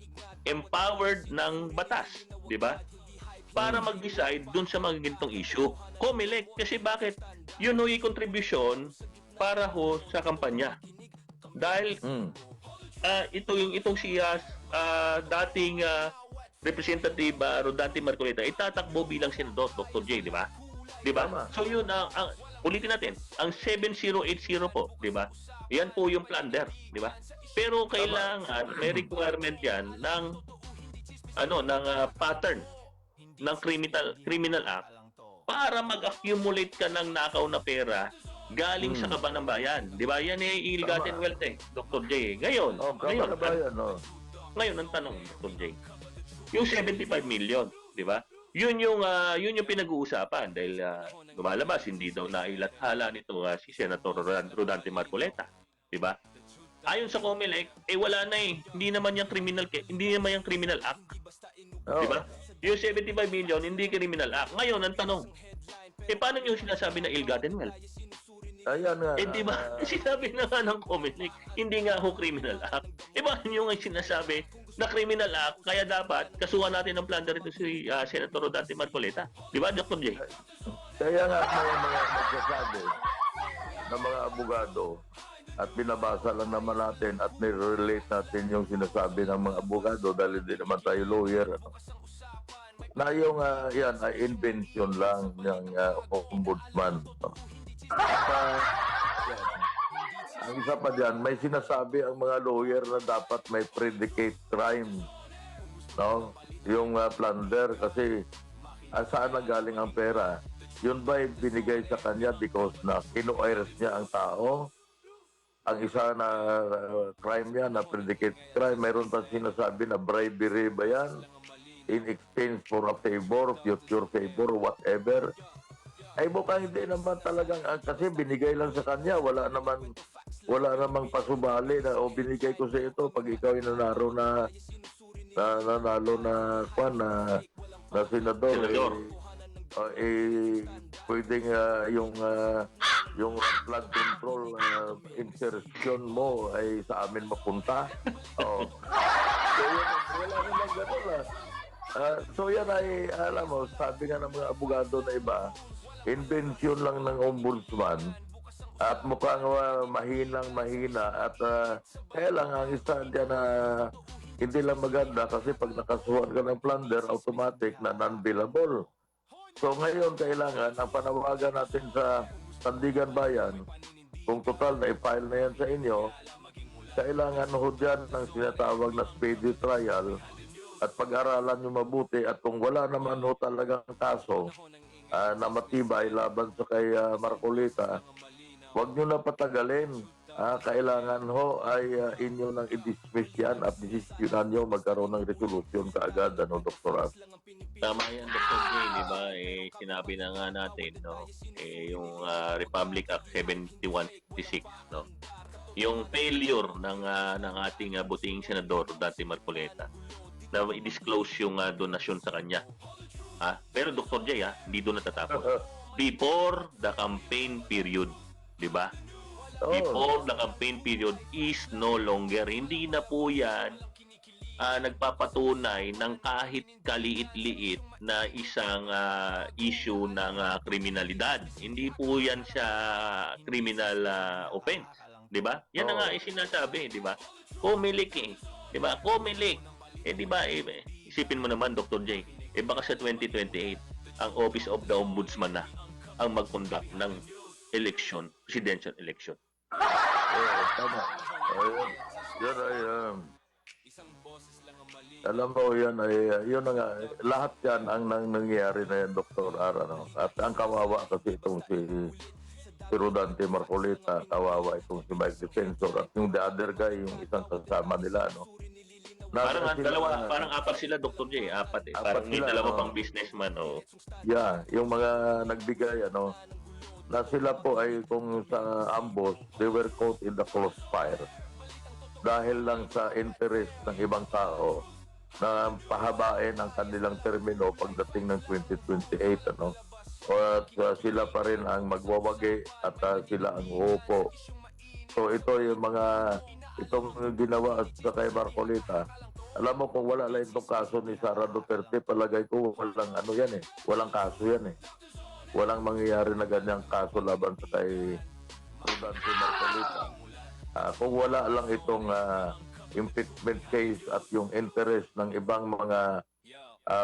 Empowered ng batas, di ba? Para mag-decide dun sa mga ganitong issue. COMELEC, kasi bakit? Yun yung contribution para ho sa kampanya. Dahil itong si dating Representative Rodante Marcoleta itatakbo bilang senador, Dr. J, di ba? Di ba? Tama. So yun ang ulitin natin, ang 7080 po, di ba? Yan po yung plunder, di ba? Pero kailangan may requirement yan ng pattern ng criminal act para mag-accumulate ka ng nakaw na pera galing sa kaban ng bayan. Di ba? Yan ay ill-gotten wealth Dr. J. Ngayon, ngayon ang tanong, Dr. J. Yung 75 million, di ba? Yun yung pinag-uusapan dahil lumalabas hindi daw nailathala nito si Senator Rodante Marcoleta, di ba? Ayon sa COMELEC, wala na hindi naman yung criminal act. Di ba? Yung 75 million hindi criminal act. Ngayon ang tanong, paano yung sinasabi na ill-gotten wealth? Ayan nga. Di ba? Sinabi na nga ng COMELEC, hindi nga ho criminal act. Paano yung sinasabi na criminal act, kaya dapat kasuhan natin ng plunder ito si Senator Rodante Marcoleta. Di ba, Dr. J? Kaya nga may mga nagsasabi ng mga abogado at binabasa lang naman natin at nire-relate natin yung sinasabi ng mga abogado dahil hindi naman tayo lawyer. Na yung yan ay invention lang ng ombudsman. Ang isa pa dyan, may sinasabi ang mga lawyer na dapat may predicate crime. No? Yung plunder kasi saan na galing ang pera? Yun ba binigay sa kanya because na kinu-arrest niya ang tao? Ang isa na crime yan, na predicate crime, mayroon pa sinasabi na bribery ba yan? In exchange for a favor, future favor, whatever. Ay mukhang hindi naman talagang kasi binigay lang sa kanya, wala namang pasubali na binigay ko sa ito pag ikaw ay nanalo na senador. Pwedeng yung flood control insertion mo ay sa amin mapunta. So yun, wala namang gano'n so yan ay, alam mo, sabi nga ng mga abogado na iba, invention lang ng ombudsman at mukhang mahina at kaya lang ang isa dyan na hindi lang maganda kasi pag nakasuhan ka ng plunder, automatic na non-billable. So ngayon kailangan ang panawagan natin sa Sandigan Bayan, kung total na i-file na yan sa inyo, kailangan ho dyan ng sinatawag na speedy trial at pag-aralan nyo mabuti at kung wala naman ho talagang kaso na matibay laban sa kay Marcoleta, huwag nyo na patagalin. Kailangan ho ay inyo nang i-dismiss yan at desisyonan nyo magkaroon ng resolution kaagad, Dr. Ras. Tama yan, Dr. J, di ba? Sinabi na nga natin, no? Yung Republic Act 7156, no? Yung failure ng ating buting senador, Rodante Marcoleta, na i-disclose yung donasyon sa kanya. Pero Dr. J, hindi doon natatapos. Before the campaign period, di ba? Before the campaign period is no longer. Hindi na po yan nagpapatunay ng kahit kaliit-liit na isang issue ng kriminalidad. Hindi po yan siya criminal offense. Di ba? Yan na nga sinasabi, di ba? COMELEC di ba? COMELEC. Di ba? Isipin mo naman, Dr. J, baka sa 2028, ang Office of the Ombudsman na ang mag-conduct ng election, presidential election. Tama. Yan ay alam mo yan ay yun nga lahat yan ang nangyayari na yan, Dr. Ara, no? At ang kawawa kasi itong si Rodante Marcoleta, kawawa itong si Mike Defensor at yung the other guy, yung isang kasama nila, no? Parang apat sila, Dr. J, parang may dalawa pang businessman, Yeah, yung mga nagbigay, na sila po ay kung sa ambos, they were caught in the crossfire dahil lang sa interest ng ibang tao na pahabain ang kanilang termino pagdating ng 2028, ano? At sila pa rin ang magwawagi at sila ang uupo. So ito yung itong ginawa sa kay Marcolita. Alam mo kung wala lang itong kaso ni Sara Duterte, palagay ko walang kaso yan eh. Walang mangyayari na ganyang kaso laban sa kay Rodante Marcolita. Kung wala lang itong impeachment case at yung interest ng ibang mga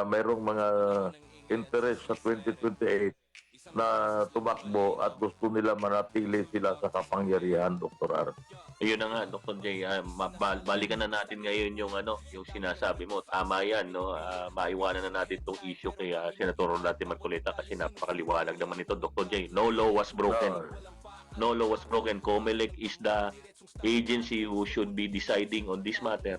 mayroong mga interest sa 2028 na tumakbo at gusto nila manatili sila sa kapangyarihan, Dr. R. Ayun na nga, Dr. J, balikan na natin ngayon yung yung sinasabi mo. Tama yan, no? Maiwanan na natin itong issue kay Senator Rodante Marcolita kasi napakaliwanag naman ito, Dr. J. No law was broken. No law was broken. COMELEC is the agency who should be deciding on this matter.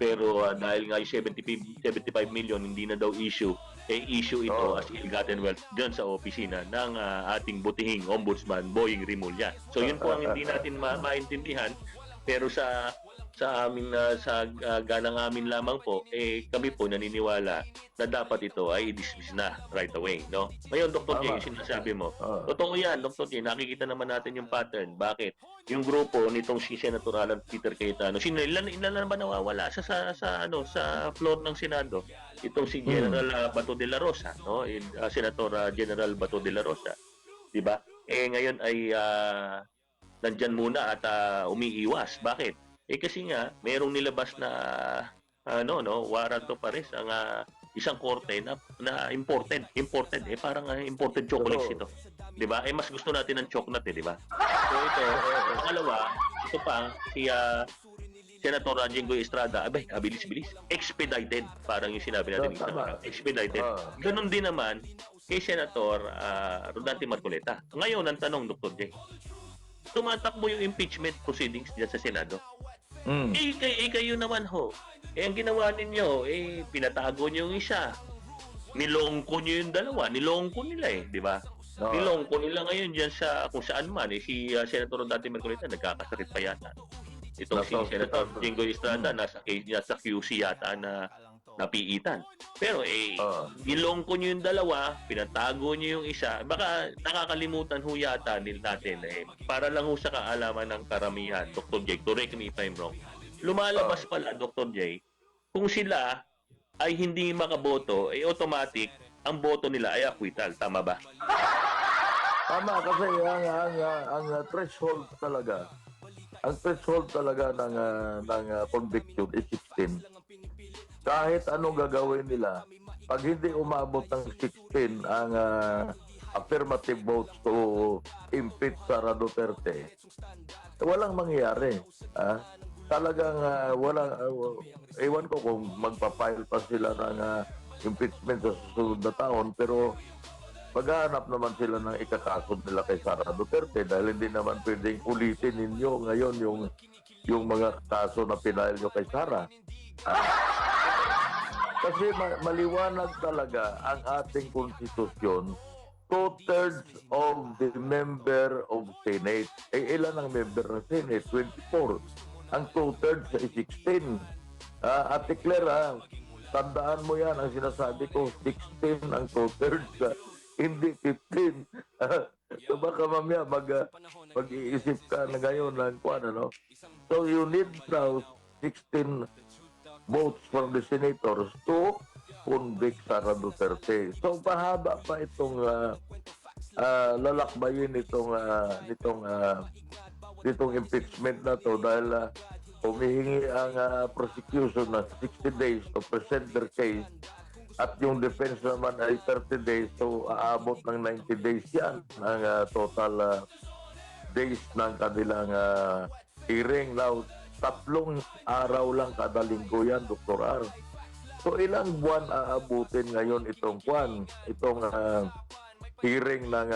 Pero dahil nga yung 75 million hindi na daw issue, issue ito as ill-gotten wealth dyan sa opisina ng ating butihing ombudsman, Boying Rimulya. So yun po ang hindi natin maintindihan. Pero sa amin sa ganang amin lamang po, kami po naniniwala na dapat ito ay i-dismiss na right away, no? Ngayon, Dr. J, yung sinasabi mo, totoo yan, Dr. J, nakikita naman natin yung pattern. Bakit? Yung grupo nitong si Senator Alan Peter Cayetano, ilan na ba nawawala sa floor ng Senado? Itong si General Bato de la Rosa, no? Senator General Bato de la Rosa, 'di ba? Ngayon ay nandyan muna at umiiwas. Bakit? Kasi nga merong nilabas na warrant of arrest ang isang korte na imported parang imported chocolates ito, 'di ba? Mas gusto natin ng chocolate, 'di ba? So ito, pangalawa, ito pa si Senator Jinggoy Estrada, bilis-bilis, expedited, parang yung sinabi natin expedited. Ganun din naman kay Senator Rodante Marcolita. Ngayon ang tanong, Dr. J, tumatakbo yung impeachment proceedings diyan sa Senado. Kayo naman ho. Ang ginawa ninyo, pinatago nyo yung isa. Nilongko nyo yung dalawa. Nilongko nila di ba? Nilongko nila ngayon dyan sa kung saan man. Si Senator Rodante Marcolita nagkakasakit pa yata. Itong si Senator Jinggoy Estrada nasa QC yata na napiitan. Pero nilongko nyo yung dalawa, pinatago nyo yung isa. Baka nakakalimutan ho yata natin para lang ho sa kaalaman ng karamihan, Dr. J, correct me if I'm wrong. Lumalabas pala, Dr. J, kung sila ay hindi makaboto, automatic ang boto nila ay acquittal. Tama ba? Tama, kasi ang threshold talaga, ng conviction is 16. Kahit anong gagawin nila, pag hindi umabot ng 16 ang affirmative votes to impeach Sara Duterte, walang mangyayari. Talagang ewan ko kung magpapile pa sila ng impeachment sa susunod na taon, pero maghahanap naman sila ng ikakasod nila kay Sara Duterte dahil hindi naman pwedeng ulitin ninyo ngayon yung mga kaso na pinail nyo kay Sara. Kasi maliwanag talaga ang ating konstitusyon, 2/3 of the member of Senate. Ilan ang member ng Senate? 24. Ang 2/3 ay 16. Ate Claire, tandaan mo yan ang sinasabi ko, 16 ang 2/3. Hindi 15. So baka mamaya mag-iisip ka na ngayon ng kwan, ano? So you need now 16 votes from the senators to convict Sara Duterte. So pahaba pa itong lalakbayin nitong impeachment na to dahil humihingi ang prosecution na 60 days to present their case at yung defense naman ay 30 days, so aabot ng 90 days yan ang total days ng kanilang hearing. Now, 3 araw lang kada linggo yan, Dr. R. So ilang buwan aabutin ngayon itong hearing ng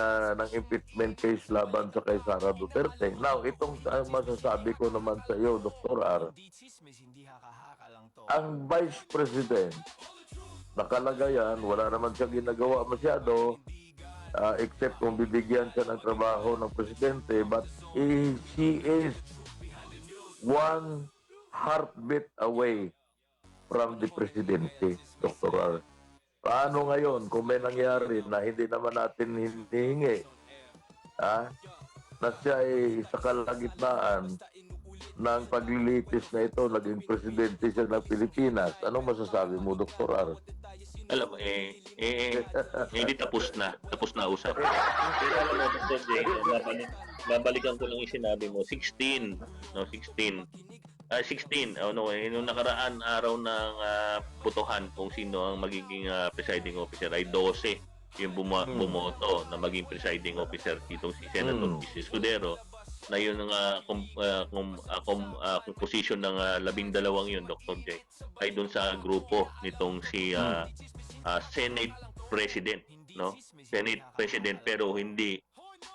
impeachment case laban sa kay Sara Duterte. Now, itong masasabi ko naman sa iyo, Dr. R, ang Vice President, nakalagay yan, wala naman siya ginagawa masyado, except kung bibigyan siya ng trabaho ng presidente, but she is one heartbeat away from the presidency, Dr. R. Paano ngayon kung may nangyari na hindi naman natin hinihingi, na siya ay sa kalagitnaan ng paglilitis na ito, naging presidente siya ng Pilipinas? Anong masasabi mo, Dr. R? Alam mo, hindi tapos na. Tapos na usap. Pero alam mo, Dr. J, babalikan ko lang yung sinabi mo. 16. No, 16. 16. Nung nakaraan araw ng putuhan kung sino ang magiging presiding officer ay 12 yung bumoto na maging presiding officer dito si Senator Chis Escudero, na yun ang composition ng 12 yun, Dr. J, ay doon sa grupo nitong si Senate President, no? Senate President, pero hindi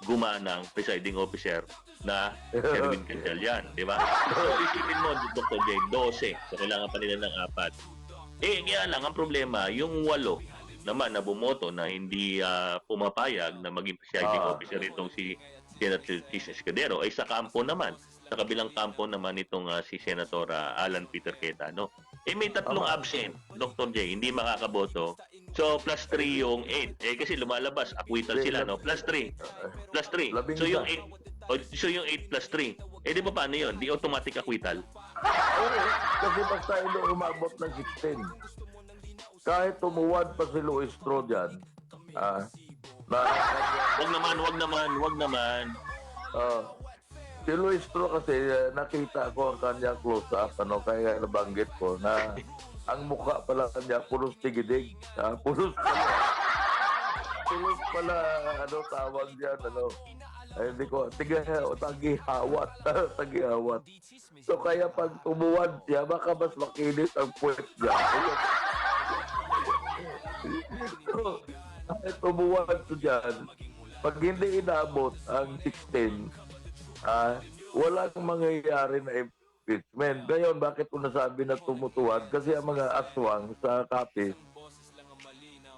gumana ang presiding officer na Sherwin Gatchalian, di ba? So isipin mo, Dr. J, 12. So kailangan pa nila ng 4. Kaya lang ang problema, yung 8 naman na bumoto na hindi pumapayag na maging presiding officer itong si Senator Chis Escudero ay sa kampo naman, sa kabilang kampo naman itong si Senator Alan Peter Cayetano. May 3 absent, Dr. J, hindi makakaboto. So plus 3 yung 8. Kasi lumalabas, acquittal sila, no? Plus 3. Plus 3. So yung 8, so yung 8 plus 3. Di ba paano yun? Di automatic acquittal? Oo, kasi basta ilo umabot ng 16. Kahit tumuwad pa si Luis Tro dyan, Wag naman. Si Luis Tro kasi nakita ko ang kanyang close-up, kaya nabanggit ko na ang mukha pala kanya pulos tigidig. Pulos pala, tawag diyan, hindi ko, tagihawat. Tagihawat. So kaya pag tumuwad siya, baka mas makinis ang puwet niya. So, kahit tumuwad siya dyan, pag hindi inabot ang 16, walang mangyayari na impeachment. Ngayon, bakit ko nasabi na tumutuwad? Kasi ang mga aswang sa Capiz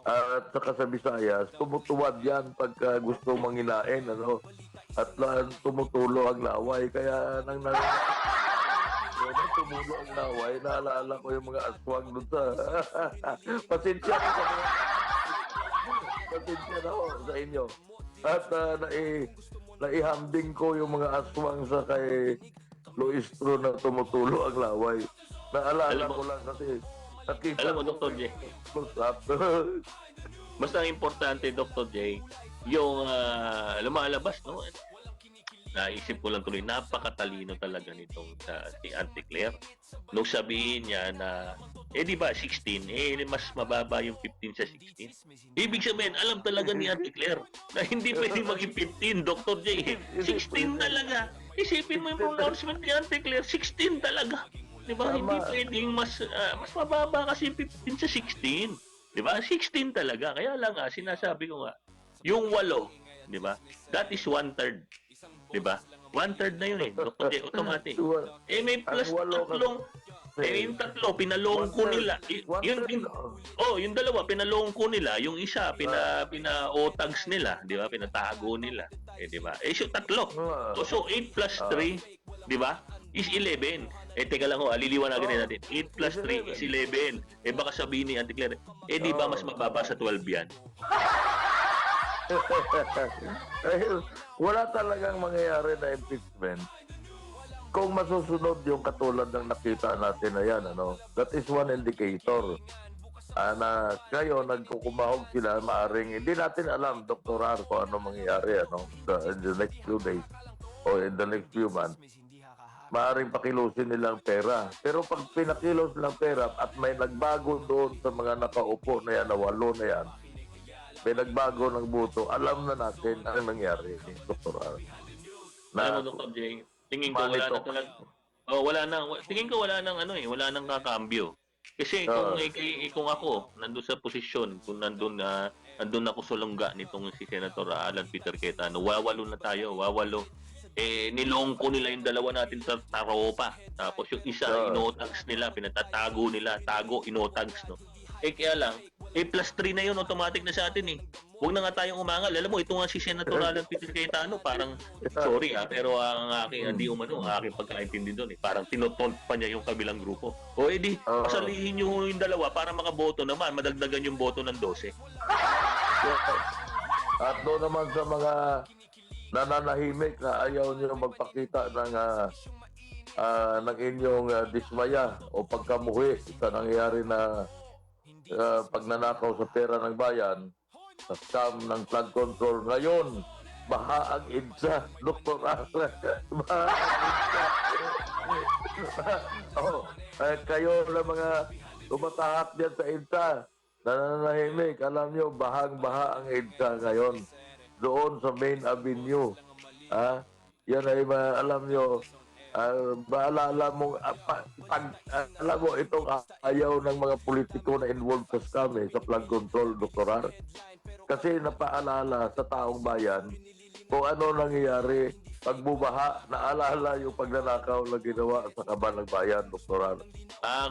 at saka sa Visayas, tumutuwad yan pagka gusto manginain, at tumutulo ang laway. Kaya tumulo ang laway, naalala ko yung mga aswang doon sa pasensya na ho sa inyo. At naihambing ko yung mga aswang sa kay Luis Tro na tumutulo ang laway. Naalala ko lang kasi nakita alam mo, Dr. J, basta ang importante, Dr. J, yung lumalabas, no? Naisip ko lang tuloy, napakatalino talaga nitong si Auntie Claire. Nung sabihin niya na, di ba, 16, mas mababa yung 15 sa 16. Ibig sabihin, alam talaga ni Auntie Claire na hindi pwedeng maging 15, Dr. J. 16 talaga. Isipin mo yung pronouncement ni Auntie Claire, 16 talaga. Di ba? Hindi pwedeng mas mababa kasi 15 sa 16. Di ba? 16 talaga. Kaya lang sinasabi ko nga, yung 8, di ba? That is 1/3. Diba? 1/3 na yun Dr. J, automatic. May plus tatlong. Yung tatlo, pinalongko nila. Yung dalawa, pinalongko nila. Yung isa, pina-otags nila. Di ba? Pinatago nila. Di ba? So, tatlo. So, 8 plus 3, di ba? Is 11. Teka lang liliwanagin natin. 8 plus 3 is 11. Baka sabihin ni Auntie Claire, di ba mas mababa sa 12 yan? Wala talagang mangyayari na impeachment kung masusunod yung katulad ng nakita natin na yan. That is one indicator. Na ngayon, nagkukumahog sila, maaring, hindi natin alam, Dr. R, kung ano mangyayari in the next few days or in the next few months. Maaring pakilusin nilang pera. Pero pag pinakilos nilang pera at may nagbago doon sa mga nakaupo na yan, na 8 na yan, may nagbago ng boto, alam na natin ang nangyari, Dr. R. Alam mo, Dr. J, tingin ko wala na talaga. Tingin ko wala nang kakambyo. Kasi kung ako nandun sa posisyon, kung nandun ako sa lungga nitong si Senator Alan Peter Cayetano, wawalo na tayo, wawalo. Nilongko nila yung dalawa natin sa taropa. Tapos yung isa, inotags nila, pinatatago nila, tago, inotags, no? Kaya lang, +3 na yun, automatic na sa atin eh. Huwag na nga tayong umangal. Alam mo, ito nga si Senator Alan Peter Cayetano, parang, sorry pero ang aking, hindi umano, ang aking pagkaintindi doon eh. Parang tinotont pa niya yung kabilang grupo. O edi, pasalihin nyo yung dalawa para makaboto naman, madagdagan yung boto ng 12. At doon naman sa mga nananahimik na ayaw niyo magpakita ng inyong dismaya o pagkamuhi sa nangyayari na pagnanakaw sa pera ng bayan, sa scam ng flood control. Ngayon, baha ang EDSA, Dr. Baha ang EDSA. Kayo na mga tumatahak dyan sa EDSA, nananahimik, alam nyo, bahang-baha ang EDSA ngayon. Doon sa Main Avenue. Yan ay alam nyo, maalala mo, alam mo, itong ayaw ng mga politiko na involved sa scam sa flood control, Dr. R. Kasi napaalala sa taong bayan kung ano nangyayari pag bumaha, naalala yung pagnanakaw na ginawa sa kaban ng bayan, Dr. R.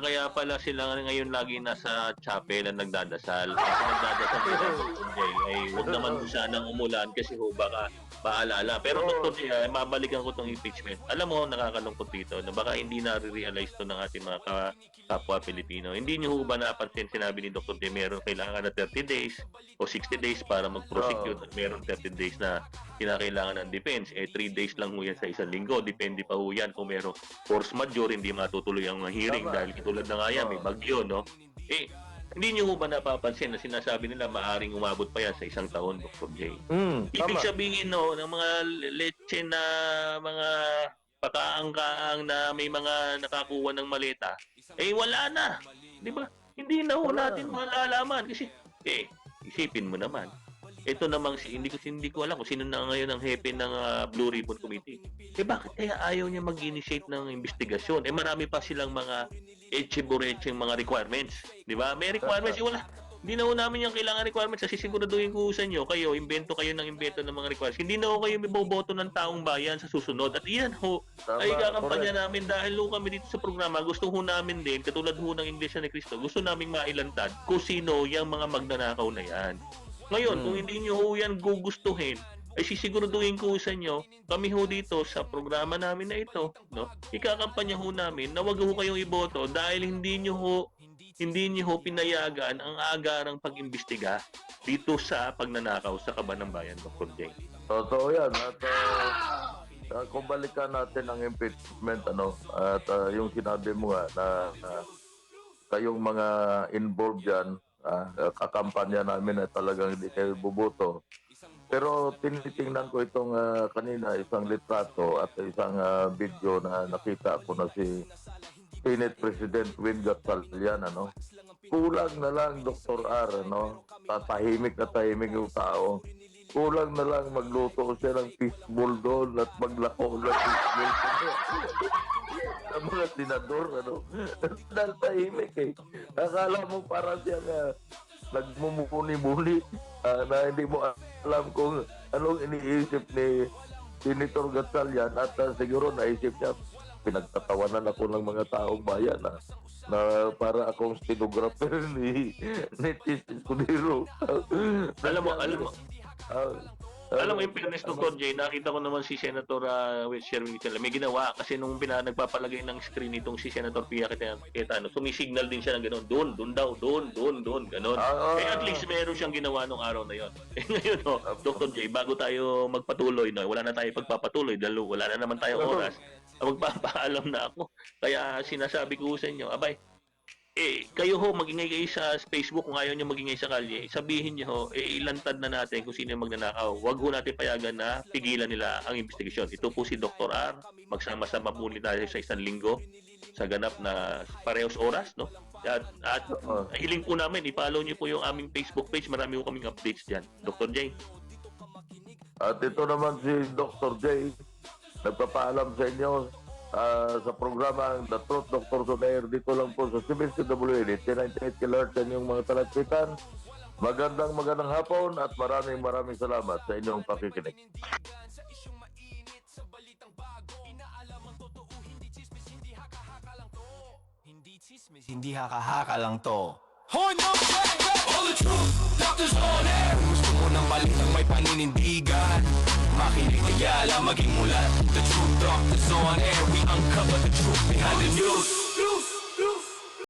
Kaya pala sila ngayon lagi nasa chapel at nagdadasal. Kasi nagdadasal sila ay huwag naman po sanang umulan kasi ho baka paalala. Pero Dr. Jay, mabalikan ko itong impeachment. Alam mo, nakakalungkot dito na baka hindi na-realize to ng ating mga kapwa Pilipino. Hindi niyo ba napansin, sinabi ni Dr. Jay, meron kailangan na 30 days o 60 days para mag-prosecute at meron 30 days na kinakailangan ng defense. 3 days lang ho yan sa isang linggo. Depende pa ho yan kung meron force majeure, hindi matutuloy ang hearing dahil katulad na nga yan, may bagyo, no? Hindi niyo ba napapansin na sinasabi nila maaring umabot pa yan sa isang taon, Dr. J? Ibig sabihin, no, ng mga leche na mga pakaang-kaang na may mga nakakuha ng maleta, wala na. Di ba? Hindi na ho natin malalaman kasi, isipin mo naman. Ito namang hindi ko alam kung sino na ngayon ang hepe ng Blue Ribbon Committee. Bakit kaya ayaw niya mag-initiate ng investigasyon? Marami pa silang mga etche-borecheng mga requirements. Di ba? May requirements. Wala. Hindi na ho namin yung kailangan requirements kasi siguraduhin ko sa inyo, kayo, invento ng mga requirements. Hindi na ho kayo may boboto ng taong bayan sa susunod. At iyan ho, ay kakampanya namin dahil ho kami dito sa programa, gusto ho namin din, katulad ho ng Iglesia ni Cristo, gusto namin mailantad kung sino yung mga magnanakaw na yan. Ngayon, kung hindi nyo ho yan gugustuhin, ay sisiguraduhin ko sa inyo, kami ho dito sa programa namin na ito, no? Ikakampanya ho namin na wag ho kayong iboto dahil hindi nyo ho pinayagan ang agarang pag-imbestiga dito sa pagnanakaw sa kaban ng bayan, Dr. J. Totoo yan. At kung balikan natin ang impeachment, at yung sinabi mo nga na kayong mga involved dyan, kakampanya namin na talagang hindi kayo buboto. Pero tinitingnan ko itong kanina, isang litrato at isang video na nakita ko na si Senate President Win Gatchalian, Kulang na lang, Dr. R, tahimik na tahimik yung tao. Kulang na lang magluto siya ng fishball doon at maglako ng fishball. Ang mga senador, dahil tahimik Akala mo parang siya nagmumuni-muni na hindi mo alam kung anong iniisip ni Senator Gatchalian at siguro naisip niya, pinagtatawanan ako ng mga taong bayan na para akong stenographer ni Tis Escudero. Alam mo yung fairness, Dr. J, nakita ko naman si Senator Sherwin Gatchalian. May ginawa kasi nung nagpapalagay ng screen itong si Senator Pia Cayetano, sumisignal din siya ng gano'n, doon daw, doon, gano'n. At least meron siyang ginawa nung araw na yon. Ngayon, Dr. J, bago tayo magpatuloy, wala na tayo pagpapatuloy dahil wala na naman tayong oras, magpapaalam na ako. Kaya sinasabi ko sa inyo, abay, kayo ho, magingay kayo sa Facebook kung ayaw nyo magingay sa kalye. Sabihin nyo ho, ilantad na natin kung sino yung magnanakaw. Huwag ho natin payagan na pigilan nila ang investigasyon. Ito po si Dr. R. Magsama-sama po tayo sa isang linggo sa ganap na parehos oras, no? At hiling po namin, i-follow nyo po yung aming Facebook page. Marami po kaming updates dyan. Dr. J. At ito naman si Dr. J. Nagpapaalam sa inyo sa programa The Truth Dr. Sonair dito lang po sa CBSWD 1098 kHz sa inyong mga talagpitan. Magandang hapon at maraming salamat sa inyong pakikinig. Hindi haka-haka lang to. Horn no check, all the truth, doctors on air. Kung gusto mo ng balitang may paninindigan, makinig kaya lang maging mulat. The truth, doctors on air. We uncover the truth behind the news.